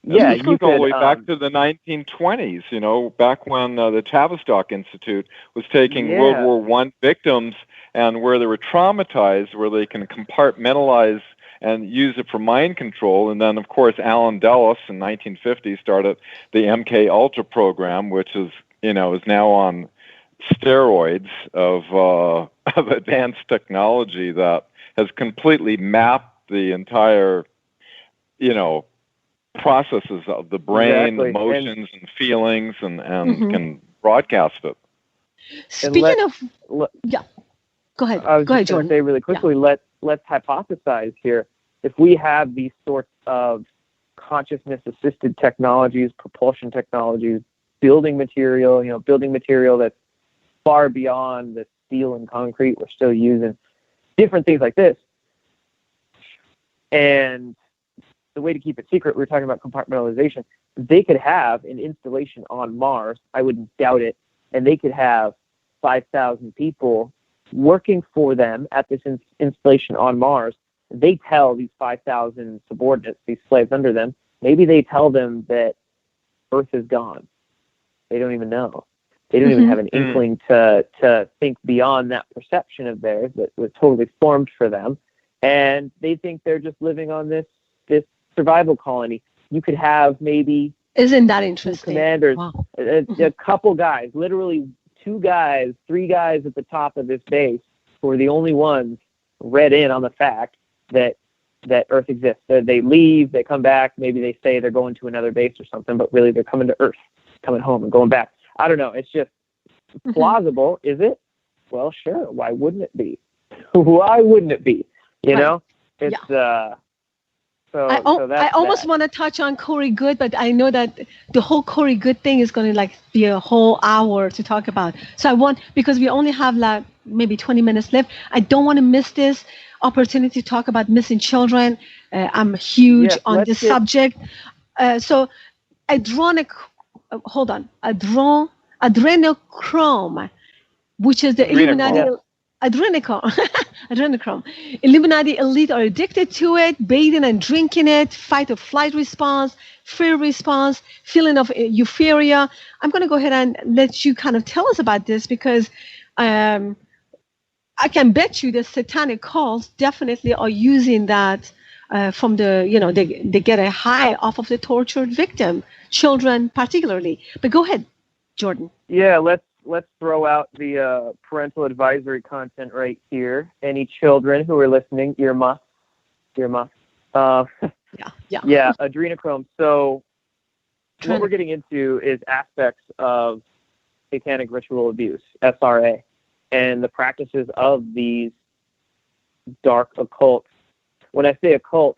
[SPEAKER 7] Yeah,
[SPEAKER 6] you go all the way back to the 1920s, back when the Tavistock Institute was taking World War I victims and where they were traumatized, where they can compartmentalize and use it for mind control. And then, of course, Alan Dulles in 1950 started the MK Ultra program, which is now on steroids of advanced technology that has completely mapped the entire, processes of the brain, emotions and feelings, and can broadcast it.
[SPEAKER 5] Speaking of, go ahead.
[SPEAKER 7] I was
[SPEAKER 5] go ahead,
[SPEAKER 7] just going
[SPEAKER 5] Jordan.
[SPEAKER 7] to say really quickly, let's hypothesize here. If we have these sorts of consciousness-assisted technologies, propulsion technologies, building material that's far beyond the steel and concrete we're still using, different things like this. And the way to keep it secret, we were talking about compartmentalization. They could have an installation on Mars. I wouldn't doubt it. And they could have 5,000 people working for them at this installation on Mars. They tell these 5,000 subordinates, these slaves under them, maybe they tell them that Earth is gone. They don't even know. They don't even have an inkling to think beyond that perception of theirs that was totally formed for them. And they think they're just living on this survival colony. You could have maybe
[SPEAKER 5] isn't that interesting?
[SPEAKER 7] Commanders,
[SPEAKER 5] wow.
[SPEAKER 7] a couple guys, literally 2 guys, 3 guys at the top of this base who are the only ones read in on the fact that that Earth exists. They leave, they come back, maybe they say they're going to another base or something, but really they're coming to Earth, coming home and going back. I don't know. It's just plausible, is it? Well, sure. Why wouldn't it be? Why wouldn't it be? You know? It's
[SPEAKER 5] I almost want to touch on Corey Good, but I know that the whole Corey Good thing is going to like be a whole hour to talk about. So because we only have like maybe 20 minutes left, I don't want to miss this opportunity to talk about missing children. I'm huge on this subject. So Adrenochrome, which is the Illuminati. Adrenochrome. Illuminati elite are addicted to it, bathing and drinking it, fight or flight response, fear response, feeling of euphoria. I'm going to go ahead and let you kind of tell us about this because I can bet you the satanic cults definitely are using that from they get a high off of the tortured victim, children particularly. But go ahead, Jordan.
[SPEAKER 7] Yeah, let's throw out the parental advisory content right here. Any children who are listening, earmuffs. Yeah, adrenochrome. So what we're getting into is aspects of satanic ritual abuse, SRA, and the practices of these dark occults. When I say occult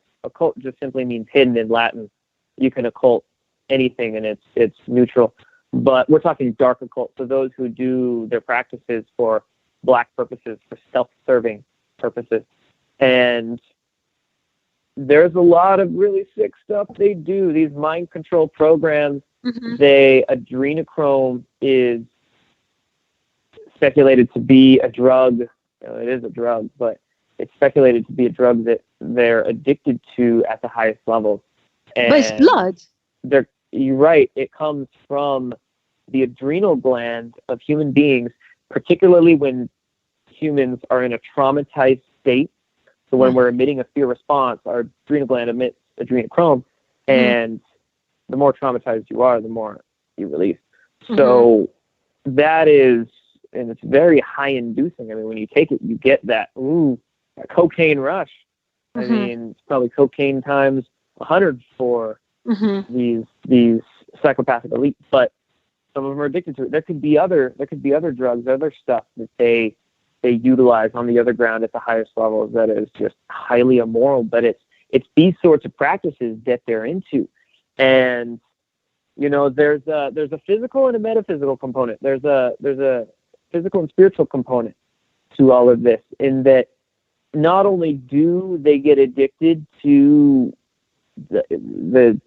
[SPEAKER 7] just simply means hidden in Latin. You can occult anything, and it's neutral. But we're talking dark occult, so those who do their practices for black purposes, for self-serving purposes. And there's a lot of really sick stuff they do. These mind control programs, adrenochrome is speculated to be a drug. It is a drug, but it's speculated to be a drug that they're addicted to at the highest levels. And
[SPEAKER 5] but it's blood.
[SPEAKER 7] You're right. It comes from the adrenal gland of human beings, particularly when humans are in a traumatized state. So when we're emitting a fear response, our adrenal gland emits adrenochrome, and the more traumatized you are, the more you release. So that is, and it's very high inducing. I mean, when you take it, you get that cocaine rush. I mean, it's probably cocaine times 100 for these psychopathic elites, but some of them are addicted to it. There could be other drugs, other stuff that they utilize on the other ground at the highest levels that is just highly immoral. But it's these sorts of practices that they're into, and there's a physical and a metaphysical component. There's a physical and spiritual component to all of this, in that not only do they get addicted to the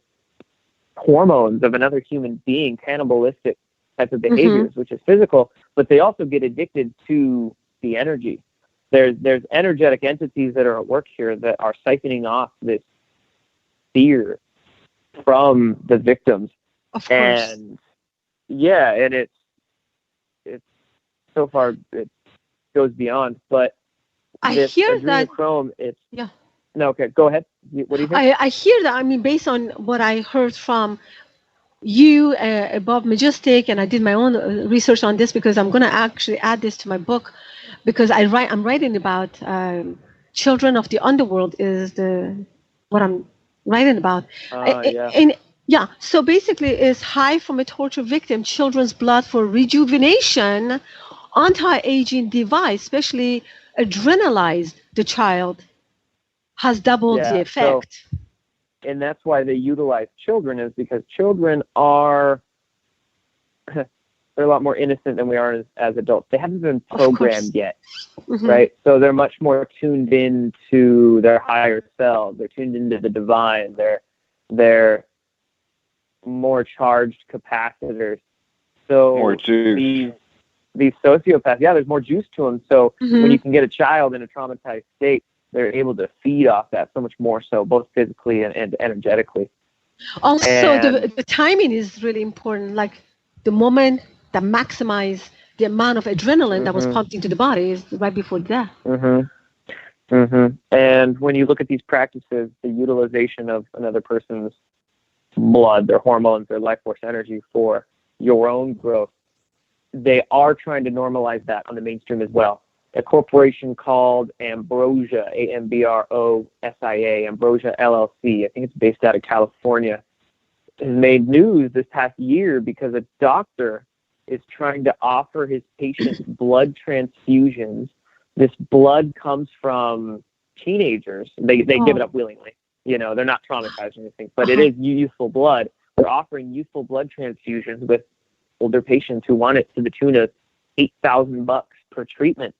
[SPEAKER 7] hormones of another human being, cannibalistic type of behaviors, which is physical, but they also get addicted to the energy. There's energetic entities that are at work here that are siphoning off this fear from the victims.
[SPEAKER 5] Of course.
[SPEAKER 7] And and it's so far it goes beyond, but
[SPEAKER 5] I hear that
[SPEAKER 7] adrenochrome, no, okay, go ahead. What do you think?
[SPEAKER 5] I hear that. I mean, based on what I heard from you above Majestic, and I did my own research on this because I'm going to actually add this to my book, because I'm writing about children of the underworld is what I'm writing about. So basically it's high from a torture victim, children's blood for rejuvenation, anti-aging device, especially adrenalized the child, has doubled the effect.
[SPEAKER 7] And that's why they utilize children, is because children are they're a lot more innocent than we are as adults. They haven't been programmed yet, right? So they're much more tuned in to their higher selves. They're tuned into the divine. They're more charged capacitors. So
[SPEAKER 6] more juice.
[SPEAKER 7] These sociopaths, there's more juice to them. So when you can get a child in a traumatized state, they're able to feed off that so much more so, both physically and energetically.
[SPEAKER 5] Also, the timing is really important. Like the moment that maximize the amount of adrenaline that was pumped into the body is right before death.
[SPEAKER 7] And when you look at these practices, the utilization of another person's blood, their hormones, their life force energy for your own growth, they are trying to normalize that on the mainstream as well. a corporation called Ambrosia, Ambrosia, Ambrosia LLC. I think it's based out of California. Has made news this past year because a doctor is trying to offer his patients blood transfusions. This blood comes from teenagers. They give it up willingly. You know, they're not traumatized or anything, but it is useful blood. They're offering useful blood transfusions with older patients who want it to the tune of $8,000 per treatment.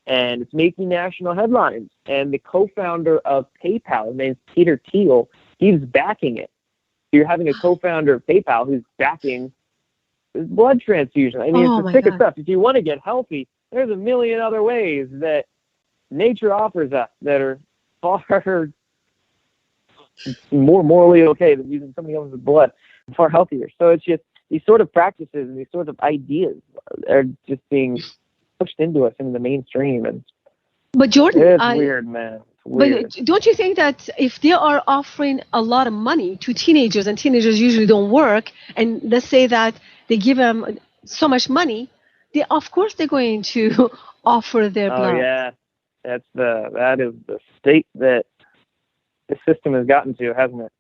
[SPEAKER 7] And it's making national headlines. And the co-founder of PayPal, his name's Peter Thiel, he's backing it. So you're having a co-founder of PayPal who's backing this blood transfusion. I mean, it's the sick of stuff. If you want to get healthy, there's a million other ways that nature offers us that are far more morally okay than using somebody else's blood, far healthier. So it's just these sort of practices and these sort of ideas are just being pushed into us in the mainstream. And
[SPEAKER 5] but Jordan,
[SPEAKER 7] it's weird, man. It's weird.
[SPEAKER 5] But don't you think that if they are offering a lot of money to teenagers, and teenagers usually don't work, and let's say that they give them so much money, of course they're going to offer their blood.
[SPEAKER 7] Oh yeah, that is the state that the system has gotten to, hasn't it?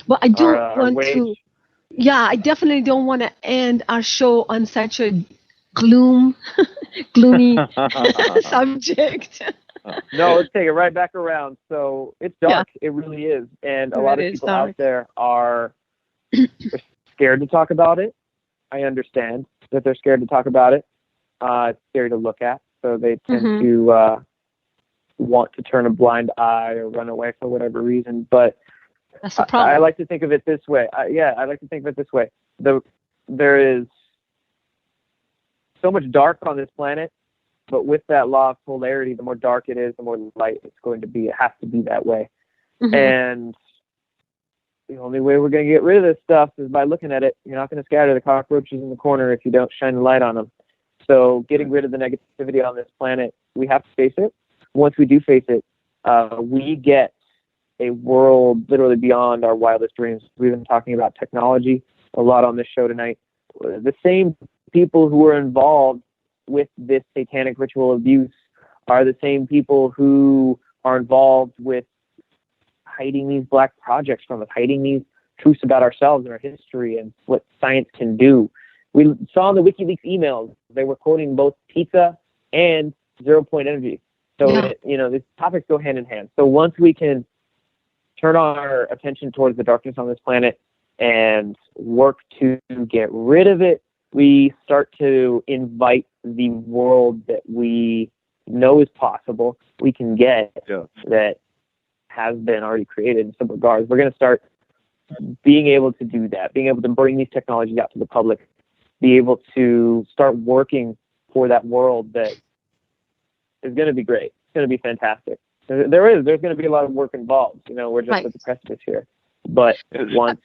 [SPEAKER 5] But I don't want to. Yeah, I definitely don't want to end our show on such a gloomy subject.
[SPEAKER 7] No, let's take it right back around. So it's dark. Yeah. It really is. And a lot of people out there are scared to talk about it. I understand that they're scared to talk about it. It's scary to look at. So they tend to want to turn a blind eye or run away for whatever reason. But
[SPEAKER 5] that's the problem.
[SPEAKER 7] I like to think of it this way. I like to think of it this way. There is so much dark on this planet, but with that law of polarity, the more dark it is, the more light it's going to be. It has to be that way. And the only way we're going to get rid of this stuff is by looking at it. You're not going to scatter the cockroaches in the corner if you don't shine the light on them. So getting rid of the negativity on this planet, we have to face it. Once we do face it, we get a world literally beyond our wildest dreams. We've been talking about technology a lot on this show tonight. The same people who are involved with this satanic ritual abuse are the same people who are involved with hiding these black projects from us, hiding these truths about ourselves and our history and what science can do. We saw in the WikiLeaks emails, they were quoting both pizza and 0 point energy. So, these topics go hand in hand. So once we can turn our attention towards the darkness on this planet and work to get rid of it, we start to invite the world that we know is possible, we can get, that has been already created in some regards. We're going to start being able to do that, being able to bring these technologies out to the public, be able to start working for that world that is going to be great. It's going to be fantastic. There's going to be a lot of work involved. We're just at the precipice here. But once,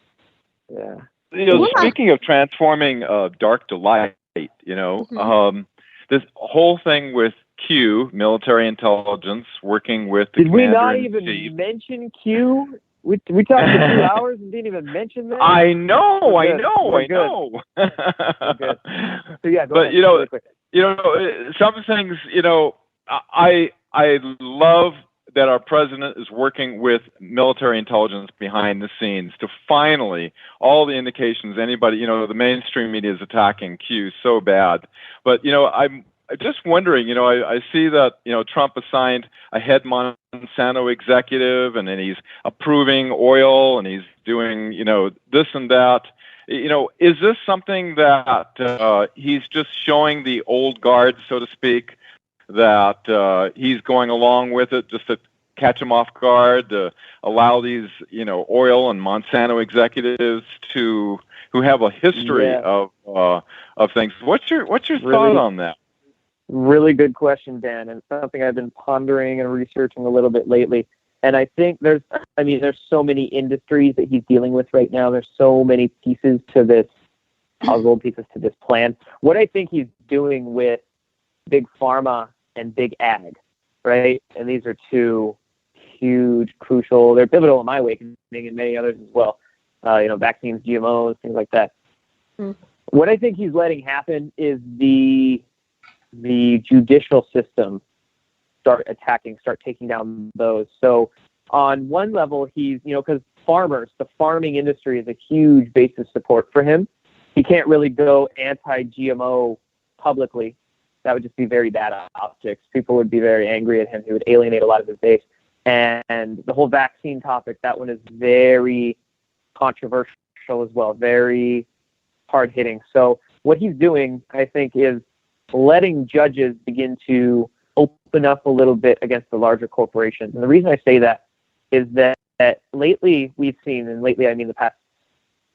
[SPEAKER 6] speaking of transforming dark to light, this whole thing with Q, military intelligence, working with the
[SPEAKER 7] commander. Did we not even mention Q? We talked for 2 hours and didn't even mention that.
[SPEAKER 6] I know.
[SPEAKER 7] Good. So yeah,
[SPEAKER 6] but ahead. Some things, I love that our president is working with military intelligence behind the scenes to finally, all the indications, anybody, the mainstream media is attacking Q so bad. But, I'm just wondering, I see that, Trump assigned a head Monsanto executive and then he's approving oil and he's doing, this and that. Is this something that he's just showing the old guard, so to speak, that he's going along with it just to catch him off guard, to allow these, oil and Monsanto executives who have a history of things? What's your thought on that?
[SPEAKER 7] Really good question, Dan, and something I've been pondering and researching a little bit lately. And I think there's so many industries that he's dealing with right now. There's so many pieces to this puzzle, pieces to this plan. What I think he's doing with big pharma and big ag, right? And these are two huge, crucial, they're pivotal in my awakening and many others as well. Vaccines, GMOs, things like that. What I think he's letting happen is the judicial system start attacking, start taking down those. So on one level, he's, because farmers, the farming industry is a huge base of support for him. He can't really go anti-GMO publicly. That would just be very bad optics. People would be very angry at him. He would alienate a lot of his base. And the whole vaccine topic, that one is very controversial as well, very hard-hitting. So what he's doing, I think, is letting judges begin to open up a little bit against the larger corporations. And the reason I say that is that lately we've seen, and lately I mean the past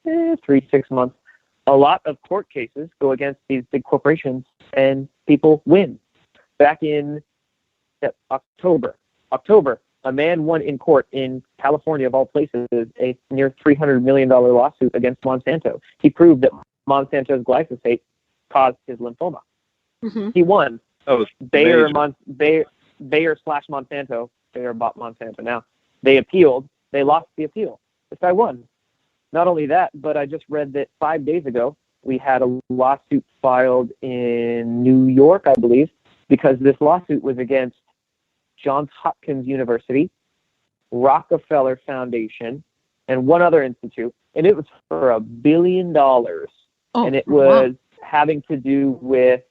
[SPEAKER 7] 3-6 months, a lot of court cases go against these big corporations and people win. Back in October, a man won in court in California, of all places, a near $300 million lawsuit against Monsanto. He proved that Monsanto's glyphosate caused his lymphoma. Mm-hmm. He won. Bayer slash Monsanto. Bayer bought Monsanto now. They appealed. They lost the appeal. This guy won. Not only that, but I just read that 5 days ago, we had a lawsuit filed in New York, I believe, because this lawsuit was against Johns Hopkins University, Rockefeller Foundation, and one other institute, and it was for $1 billion. And it was having to do with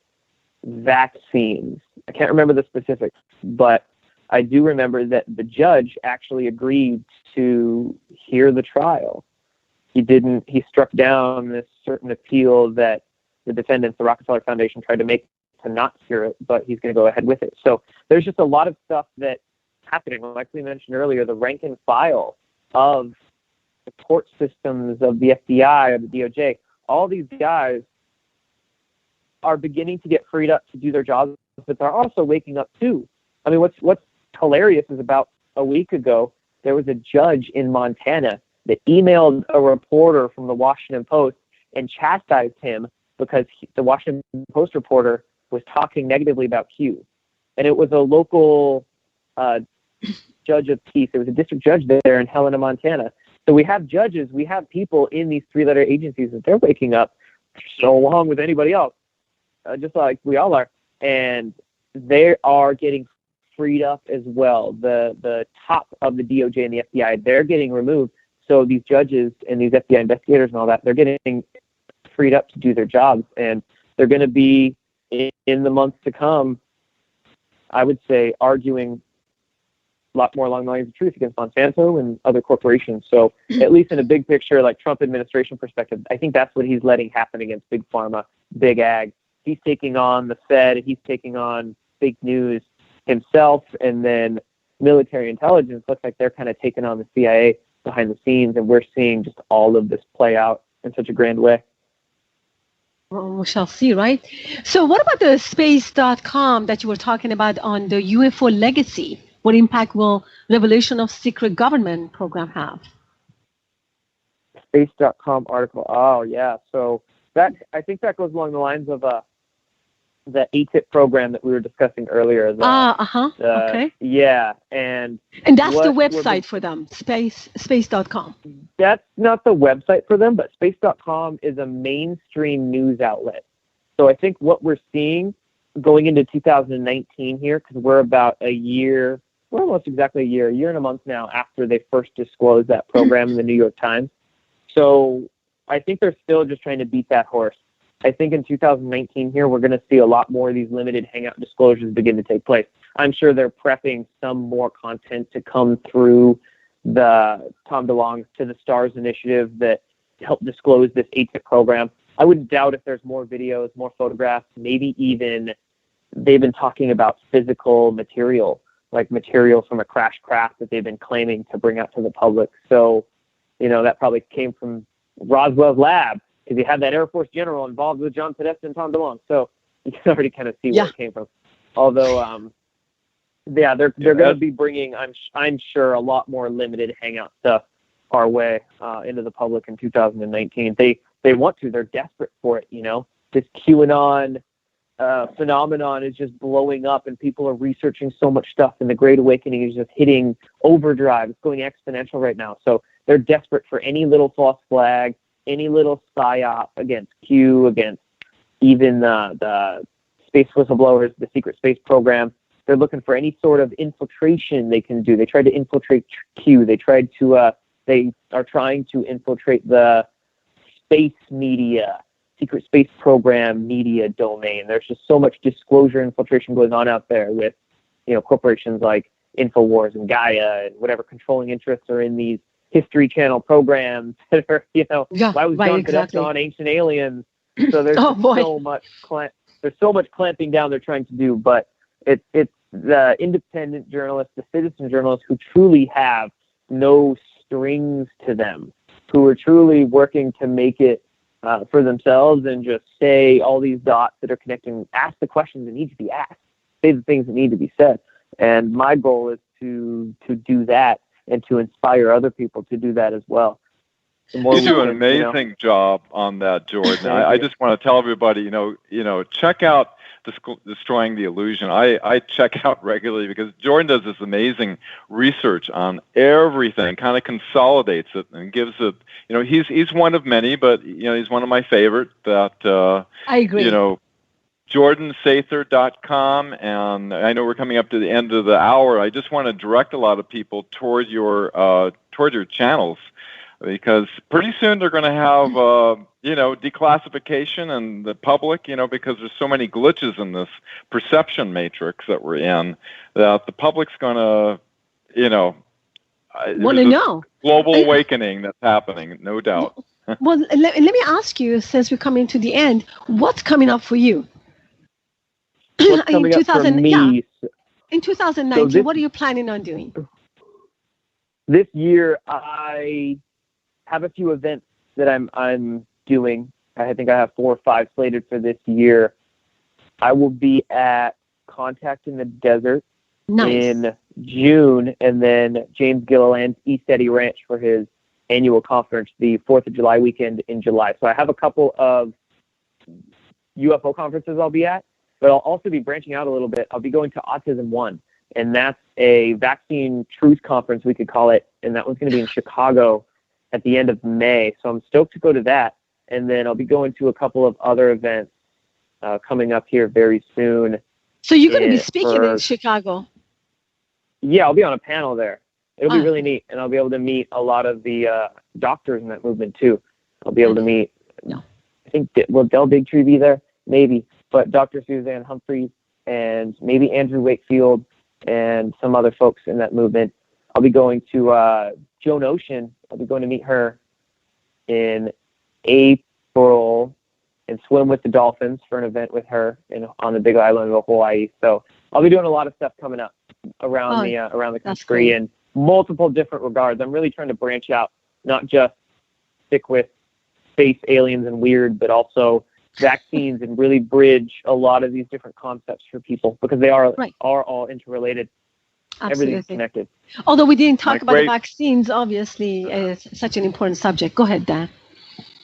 [SPEAKER 7] vaccines. I can't remember the specifics, but I do remember that the judge actually agreed to hear the trial. He struck down this certain appeal that the defendants, the Rockefeller Foundation, tried to make to not hear it, but he's going to go ahead with it. So there's just a lot of stuff that's happening. Like we mentioned earlier, the rank and file of the court systems, of the FBI, of the DOJ, all these guys are beginning to get freed up to do their jobs, but they're also waking up too. I mean, what's hilarious is about a week ago, there was a judge in Montana that emailed a reporter from the Washington Post and chastised him because the Washington Post reporter was talking negatively about Q. And it was a local judge of peace. There was a district judge there in Helena, Montana. So we have judges, we have people in these three-letter agencies that they're waking up so along with anybody else, just like we all are. And they are getting freed up as well. The top of the DOJ and the FBI, they're getting removed. So these judges and these FBI investigators and all that, they're getting freed up to do their jobs. And they're going to be, in the months to come, I would say, arguing a lot more along the lines of truth against Monsanto and other corporations. So at least in a big picture, like Trump administration perspective, I think that's what he's letting happen against big pharma, big ag. He's taking on the Fed, he's taking on fake news himself, and then military intelligence looks like they're kind of taking on the CIA behind the scenes, and we're seeing just all of this play out in such a grand way.
[SPEAKER 5] Well, we shall see, right? So what about the space.com that you were talking about on the UFO legacy? What impact will revelation of secret government program have?
[SPEAKER 7] Space.com article. Oh, yeah. So that, I think that goes along the lines of the ATIP program that we were discussing earlier.
[SPEAKER 5] Okay.
[SPEAKER 7] Yeah. And
[SPEAKER 5] that's the website for them, space.com.
[SPEAKER 7] That's not the website for them, but space.com is a mainstream news outlet. So I think what we're seeing going into 2019 here, because we're about we're almost exactly a year and a month now after they first disclosed that program in the New York Times. So I think they're still just trying to beat that horse. I think in 2019 here, we're going to see a lot more of these limited hangout disclosures begin to take place. I'm sure they're prepping some more content to come through the Tom DeLonge to the Stars initiative that helped disclose this ATIP program. I wouldn't doubt if there's more videos, more photographs, maybe even they've been talking about physical material, like material from a crash craft that they've been claiming to bring out to the public. So, that probably came from Roswell's lab, because you have that Air Force general involved with John Podesta and Tom DeLonge. So you can already kind of see where it came from. Although, they're going to be bringing, I'm sure, a lot more limited hangout stuff our way into the public in 2019. They want to. They're desperate for it, This QAnon phenomenon is just blowing up, and people are researching so much stuff, and the Great Awakening is just hitting overdrive. It's going exponential right now. So they're desperate for any little false flag, any little psyop against Q, against even the space whistleblowers, the secret space program. They're looking for any sort of infiltration they can do. They tried to infiltrate Q. They are trying to infiltrate the space media, secret space program media domain. There's just so much disclosure infiltration going on out there with, corporations like InfoWars and Gaia and whatever controlling interests are in these History Channel programs that are, why was John Cadet on Ancient Aliens? So there's so much clamping down they're trying to do, but it's the independent journalists, the citizen journalists who truly have no strings to them, who are truly working to make it for themselves and just say all these dots that are connecting, ask the questions that need to be asked, say the things that need to be said. And my goal is to do that and to inspire other people to do that as well.
[SPEAKER 6] You do an amazing job on that, Jordan. I just want to tell everybody, check out Destroying the Illusion. I check out regularly because Jordan does this amazing research on everything, kind of consolidates it and gives it, he's one of many, but, he's one of my favorite that,
[SPEAKER 5] I agree.
[SPEAKER 6] JordanSather.com, and I know we're coming up to the end of the hour. I just want to direct a lot of people toward your channels, because pretty soon they're going to have, declassification and the public, because there's so many glitches in this perception matrix that we're in, that the public's going to,
[SPEAKER 5] want to know.
[SPEAKER 6] Global awakening that's happening, no doubt.
[SPEAKER 5] Well, let me ask you, since we're coming to the end, what's coming up for you?
[SPEAKER 7] What's coming up for me?
[SPEAKER 5] Yeah. In 2019, what are you planning on doing?
[SPEAKER 7] This year, I have a few events that I'm doing. I think I have 4 or 5 slated for this year. I will be at Contact in the Desert in June, and then James Gilliland's East Eddy Ranch for his annual conference, the 4th of July weekend in July. So I have a couple of UFO conferences I'll be at, but I'll also be branching out a little bit. I'll be going to Autism One, and that's a vaccine truth conference, we could call it, and that one's going to be in Chicago at the end of May. So I'm stoked to go to that. And then I'll be going to a couple of other events coming up here very soon.
[SPEAKER 5] So you're going to be speaking in Chicago?
[SPEAKER 7] Yeah, I'll be on a panel there. It'll be really neat. And I'll be able to meet a lot of the doctors in that movement too. I'll be able to meet, I think, will Del Bigtree be there? Maybe. But Dr. Suzanne Humphreys and maybe Andrew Wakefield and some other folks in that movement. I'll be going to Joan Ocean. I'll be going to meet her in April and swim with the dolphins for an event with her on the Big Island of Hawaii. So I'll be doing a lot of stuff coming up around the country in multiple different regards. I'm really trying to branch out, not just stick with space, aliens, and weird, but also vaccines, and really bridge a lot of these different concepts for people, because they are all interrelated.
[SPEAKER 5] Absolutely.
[SPEAKER 7] Everything's connected.
[SPEAKER 5] Although we didn't talk about the vaccines, obviously, it's such an important subject. Go ahead, Dan.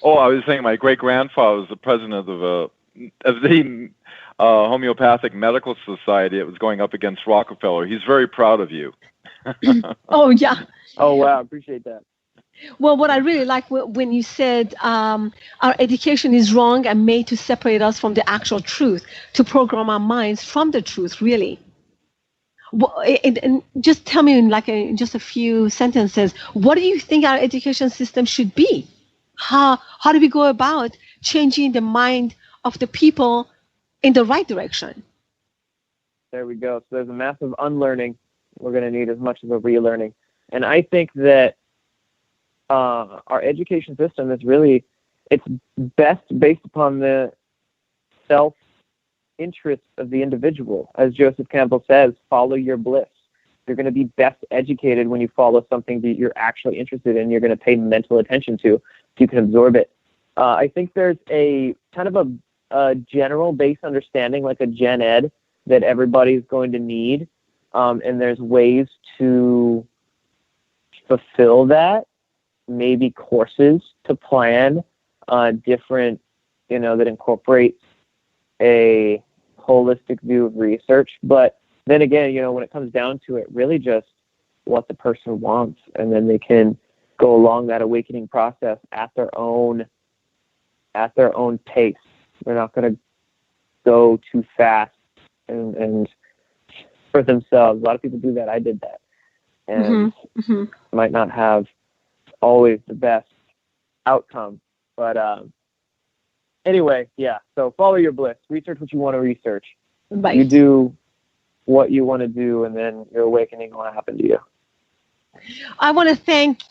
[SPEAKER 6] Oh, I was saying my great-grandfather was the president of the Homeopathic Medical Society. It was going up against Rockefeller. He's very proud of you.
[SPEAKER 5] Oh, yeah.
[SPEAKER 7] Oh, wow. Appreciate that.
[SPEAKER 5] Well, what I really like when you said our education is wrong and made to separate us from the actual truth, to program our minds from the truth, really. And just tell me in just a few sentences, what do you think our education system should be? How do we go about changing the mind of the people in the right direction?
[SPEAKER 7] There we go. So there's a massive unlearning. We're going to need as much as a relearning. And I think that our education system is really, it's best based upon the self-interest of the individual. As Joseph Campbell says, follow your bliss. You're going to be best educated when you follow something that you're actually interested in, you're going to pay mental attention to, so you can absorb it. I think there's a kind of a general base understanding, like a gen ed, that everybody's going to need. And there's ways to fulfill that, maybe courses to plan different, that incorporate a holistic view of research. But then again, when it comes down to it, really just what the person wants, and then they can go along that awakening process at their own pace. They're not going to go too fast and for themselves. A lot of people do that. I did that. And might not have always the best outcome. But anyway, yeah. So follow your bliss. Research what you want to research.
[SPEAKER 5] Right.
[SPEAKER 7] You do what you want to do, and then your awakening will happen to you.
[SPEAKER 5] I want to thank